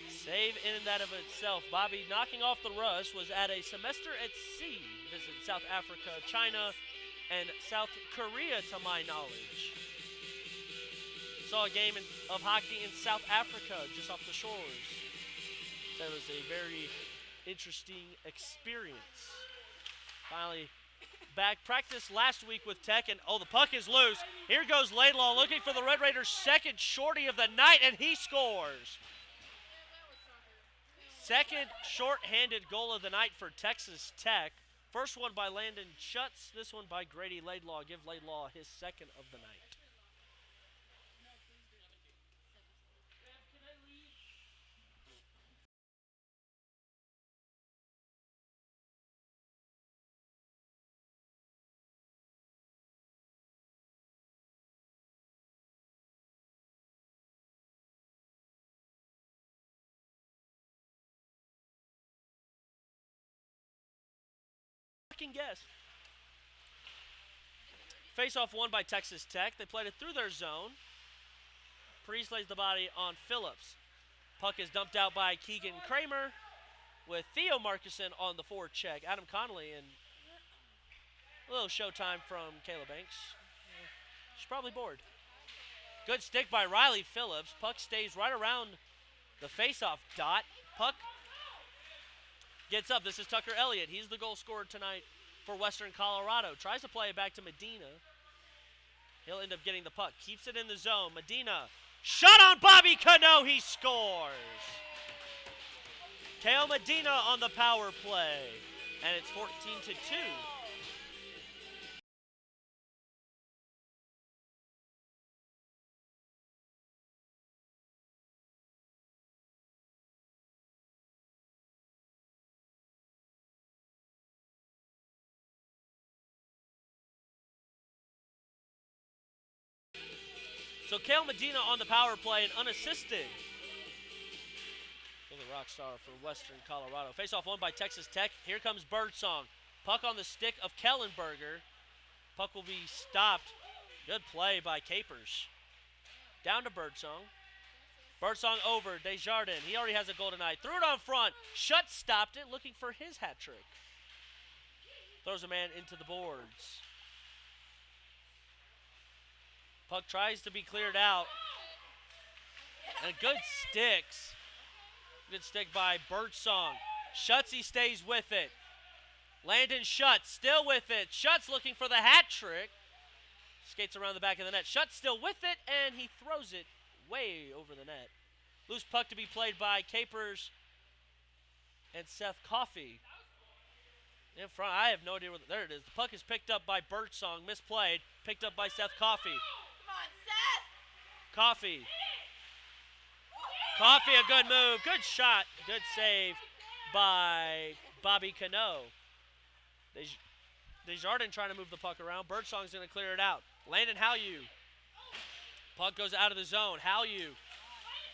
save in and that of itself. Bobby knocking off the rush was at a semester at sea. Visited South Africa, China, and South Korea to my knowledge. Saw a game of hockey in South Africa, just off the shores. That was a very interesting experience. Finally, back practice last week with Tech, and oh, the puck is loose. Here goes Laidlaw looking for the Red Raiders' second shorty of the night, and he scores. Second short-handed goal of the night for Texas Tech. First one by Landon Schutz, this one by Grady Laidlaw. Give Laidlaw his second of the night. Guess. Face-off won by Texas Tech. They played it through their zone. Priest lays the body on Phillips. Puck is dumped out by Keegan Kramer with Theo Marcuson on the forward check. Adam Connolly and a little showtime from Kayla Banks. She's probably bored. Good stick by Riley Phillips. Puck stays right around The face-off dot. Puck gets up. This is Tucker Elliott. He's the goal scorer tonight for Western Colorado. Tries to play it back to Medina. He'll end up getting the puck. Keeps it in the zone. Medina. Shot on Bobby Cano. He scores. Kale Medina on the power play. And it's 14-2. So Kale Medina on the power play and unassisted. For the rock star for Western Colorado. Face-off won by Texas Tech. Here comes Birdsong. Puck on the stick of Kellenberger. Puck will be stopped. Good play by Capers. Down to Birdsong. Birdsong over. Desjardins. He already has a goal tonight. Threw it on front. Schutz stopped it, looking for his hat trick. Throws a man into the boards. Puck tries to be cleared out. And good sticks. Good stick by Birdsong. Schutz, he stays with it. Landon Schutz still with it. Schutz looking for the hat trick. Skates around the back of the net. Schutz still with it, and he throws it way over the net. Loose puck to be played by Capers and Seth Coffey. In front, I have no idea where, there it is. The puck is picked up by Birdsong, misplayed, picked up by Seth Coffey. Coffey. Coffey, a good move. Good shot. Good save by Bobby Cano. Desjardins trying to move the puck around. Birdsong's going to clear it out. Landon Hallew. Puck goes out of the zone. Hallew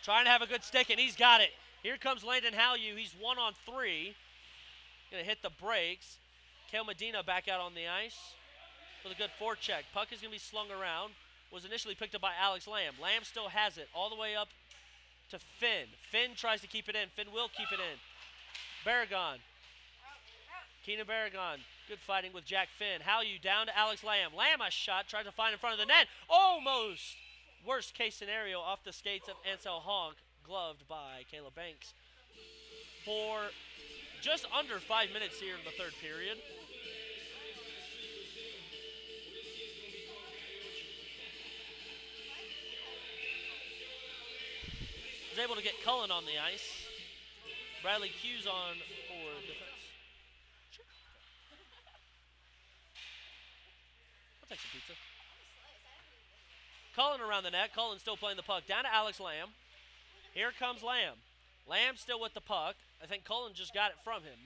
trying to have a good stick, and he's got it. Here comes Landon Hallew. He's 1-on-3. Going to hit the brakes. Kale Medina back out on the ice with a good forecheck. Puck is going to be slung around. Was initially picked up by Alex Lamb. Lamb still has it all the way up to Finn. Finn tries to keep it in. Finn will keep it in. Barragon. Keenan Barragon. Good fighting with Jack Finn. Hallew down to Alex Lamb. Lamb a shot. Tries to find in front of the net. Almost. Worst case scenario off the skates of Ansel Honk. Gloved by Caleb Banks. For just under 5 minutes here in the third period. Was able to get Cullen on the ice. Bradley Hughes on for defense. Sure. I'll take some pizza. Cullen around the net. Cullen still playing the puck. Down to Alex Lamb. Here comes Lamb. Lamb still with the puck. I think Cullen just got it from him.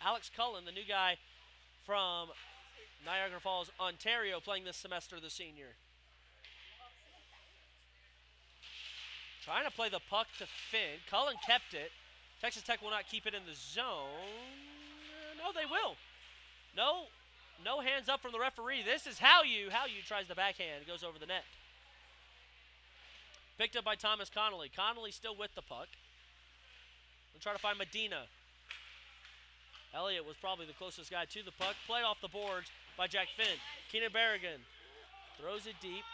Alex Cullen, the new guy from Niagara Falls, Ontario, playing this semester, the senior. Trying to play the puck to Finn. Cullen kept it. Texas Tech will not keep it in the zone. No, they will. No hands up from the referee. This is Hallew. Hallew tries the backhand. It goes over the net. Picked up by Thomas Connolly. Connolly still with the puck. We'll try to find Medina. Elliott was probably the closest guy to the puck. Played off the boards by Jack Finn. Keenan Barragan throws it deep.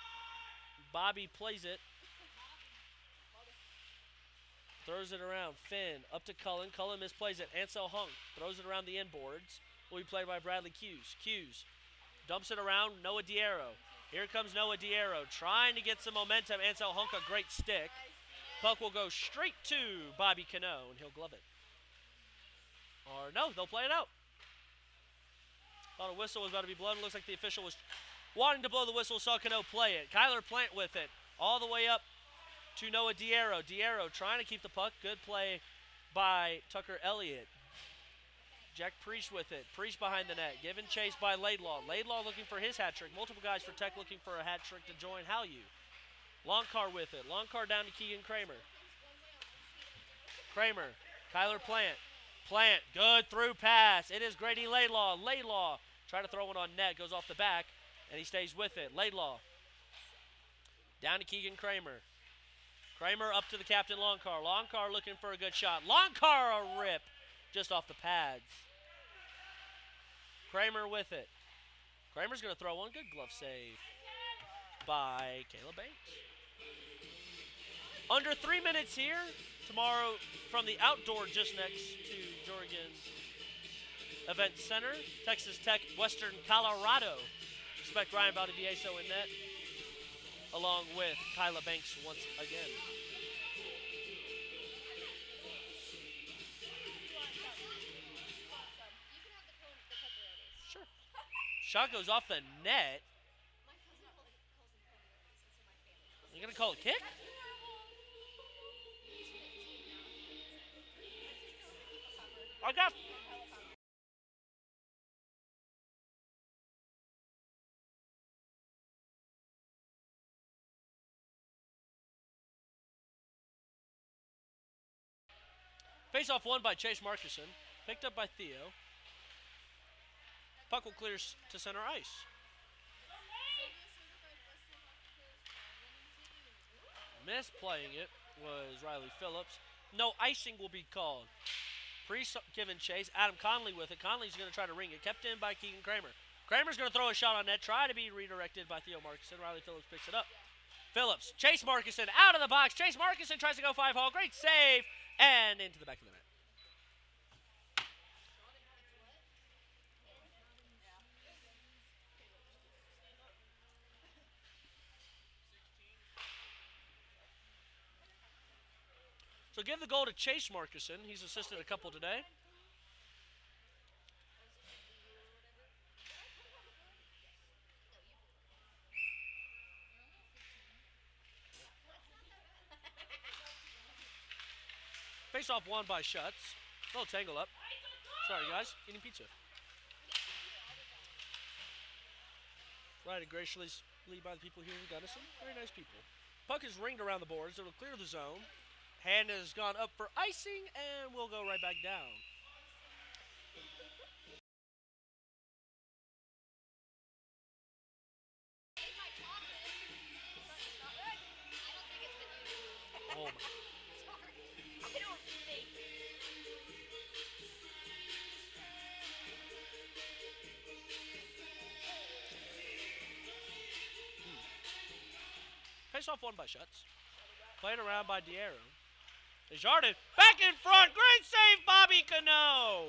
Bobby plays it. Throws it around. Finn up to Cullen. Cullen misplays it. Ansel Hunk throws it around the inboards. Will be played by Bradley Hughes. Hughes dumps it around. Noah Diero. Here comes Noah Diero trying to get some momentum. Ansel Hunk, a great stick. Puck will go straight to Bobby Cano, and he'll glove it. Or no, they'll play it out. Thought a whistle was about to be blown. Looks like the official was wanting to blow the whistle. Saw Cano play it. Kyler Plant with it. All the way up to Noah Diero. Diero trying to keep the puck. Good play by Tucker Elliott. Jack Preach with it. Preach behind the net. Given chase by Laidlaw. Laidlaw looking for his hat trick. Multiple guys for Tech looking for a hat trick to join Hallew. Longcar with it. Longcar down to Keegan Kramer. Kramer. Kyler Plant. Plant. Good through pass. It is Grady Laidlaw. Laidlaw trying to throw it on net. Goes off the back. And he stays with it. Laidlaw. Down to Keegan Kramer. Kramer up to the captain Longcar. Longcar looking for a good shot. Longcar a rip. Just off the pads. Kramer with it. Kramer's going to throw one. Good glove save by Caleb Banks. Under 3 minutes here. Tomorrow from the outdoor just next to Jorgen Event Center. Texas Tech, Western Colorado. Expect Ryan Valdivieso in net, along with Kyla Banks once again. Sure. Shot goes off the net. You gonna call a kick? I got. Face-off won by Chase Markison. Picked up by Theo. Puck will clear to center ice. Misplaying it was Riley Phillips. No icing will be called. Pre-given chase. Adam Conley with it. Conley's going to try to ring it. Kept in by Keegan Kramer. Kramer's going to throw a shot on net. Try to be redirected by Theo Markison. Riley Phillips picks it up. Phillips. Chase Markison out of the box. Chase Markison tries to go 5-hole. Great save. And into the back of the net. So give the goal to Chase Markison. He's assisted a couple today. Face-off won by Schutz. Little tangle up. Sorry, guys. Eating pizza. Right, graciously by the people here in Gunnison. Very nice people. Puck is ringed around the boards. It'll clear the zone. Hand has gone up for icing, and we'll go right back down. Oh, my. Face-off won by Schutz. Played around by Diero. Desjardins back in front. Great save, Bobby Cano.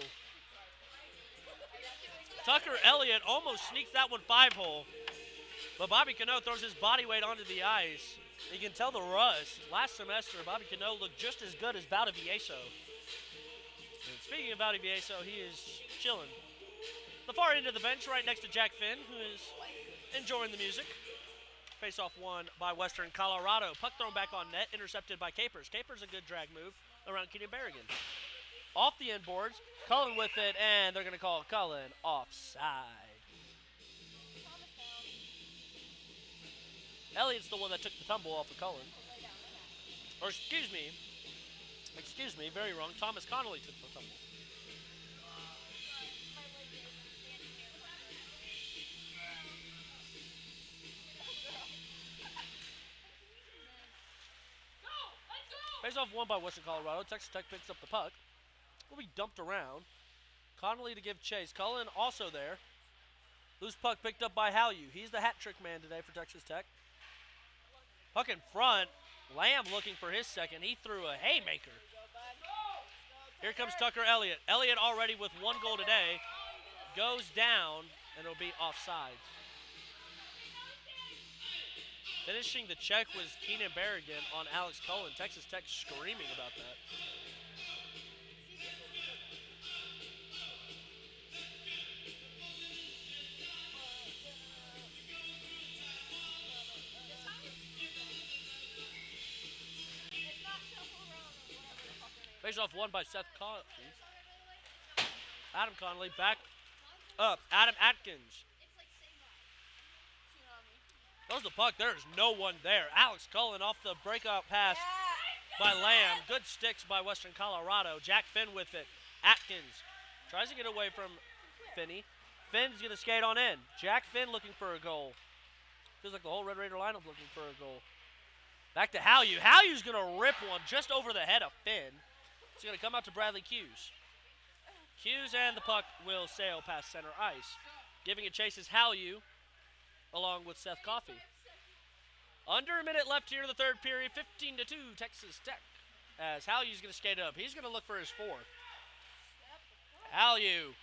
Tucker Elliott almost sneaks that one 5-hole. But Bobby Cano throws his body weight onto the ice. You can tell the rust. Last semester, Bobby Cano looked just as good as Valdivieso. And speaking of Valdivieso, he is chilling. The far end of the bench right next to Jack Finn, who is enjoying the music. Face-off won by Western Colorado. Puck thrown back on net, intercepted by Capers. Capers a good drag move around Keenan Berrigan. Off the end boards, Cullen with it, and they're going to call Cullen offside. Elliott's the one that took the tumble off of Cullen. Or excuse me, very wrong. Thomas Connolly took the tumble. Face-off won by Western Colorado. Texas Tech picks up the puck. Will be dumped around. Connolly to give chase. Cullen also there. Loose puck picked up by Hallew. He's the hat trick man today for Texas Tech. Puck in front. Lamb looking for his second. He threw a haymaker. Here comes Tucker Elliott. Elliott already with 1 goal today. Goes down, and it'll be offsides. Finishing the check was Keenan Berrigan on Alex Cullen. Texas Tech screaming about that. Face-off won by Seth Coffey. Adam Connolly back up. Adam Atkins. Throws the puck. There's no one there. Alex Cullen off the breakout pass by Lamb. Good sticks by Western Colorado. Jack Finn with it. Atkins tries to get away from Finney. Finn's going to skate on in. Jack Finn looking for a goal. Feels like the whole Red Raider lineup looking for a goal. Back to Hallew. Hallew's going to rip one just over the head of Finn. It's going to come out to Bradley Hughes. Hughes and the puck will sail past center ice. Giving it chase is Hallew, along with Seth Coffey. Under a minute left here in the third period. 15-2, Texas Tech. As Halyu's going to skate up. He's going to look for his fourth. Halyu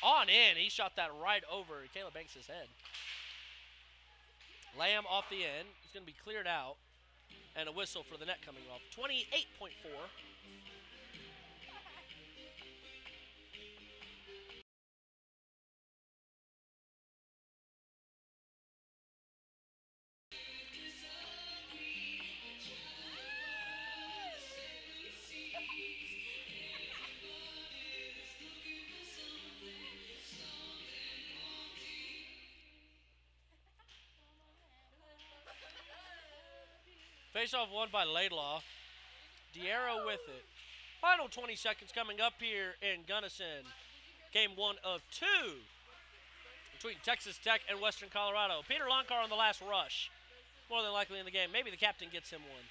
on in. He shot that right over Caleb Banks' head. Lamb off the end. He's going to be cleared out. And a whistle for the net coming off. 28.4. Face-off won by Laidlaw. Diarra with it. Final 20 seconds coming up here in Gunnison. Game 1 of 2 between Texas Tech and Western Colorado. Peter Lonkar on the last rush. More than likely in the game. Maybe the captain gets him one.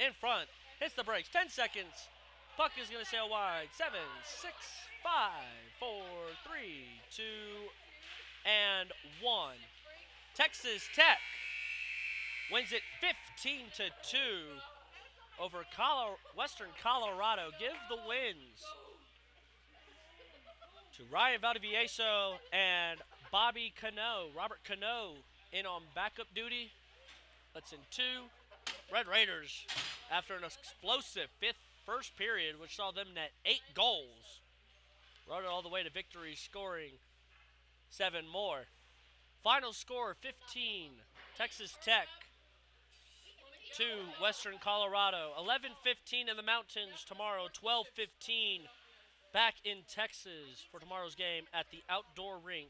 In front. Hits the brakes. 10 seconds. Puck is going to sail wide. 7, 6, 5, 4, 3, 2, and 1. Texas Tech wins it 15-2 over Western Colorado. Give the wins to Ryan Valdivieso and Bobby Cano. Robert Cano in on backup duty. That's in 2. Red Raiders, after an explosive first period, which saw them net 8 goals, rode it all the way to victory, scoring 7 more. Final score, 15, Texas Tech to Western Colorado. 11:15 in the mountains tomorrow. 12:15 back in Texas for tomorrow's game at the outdoor rink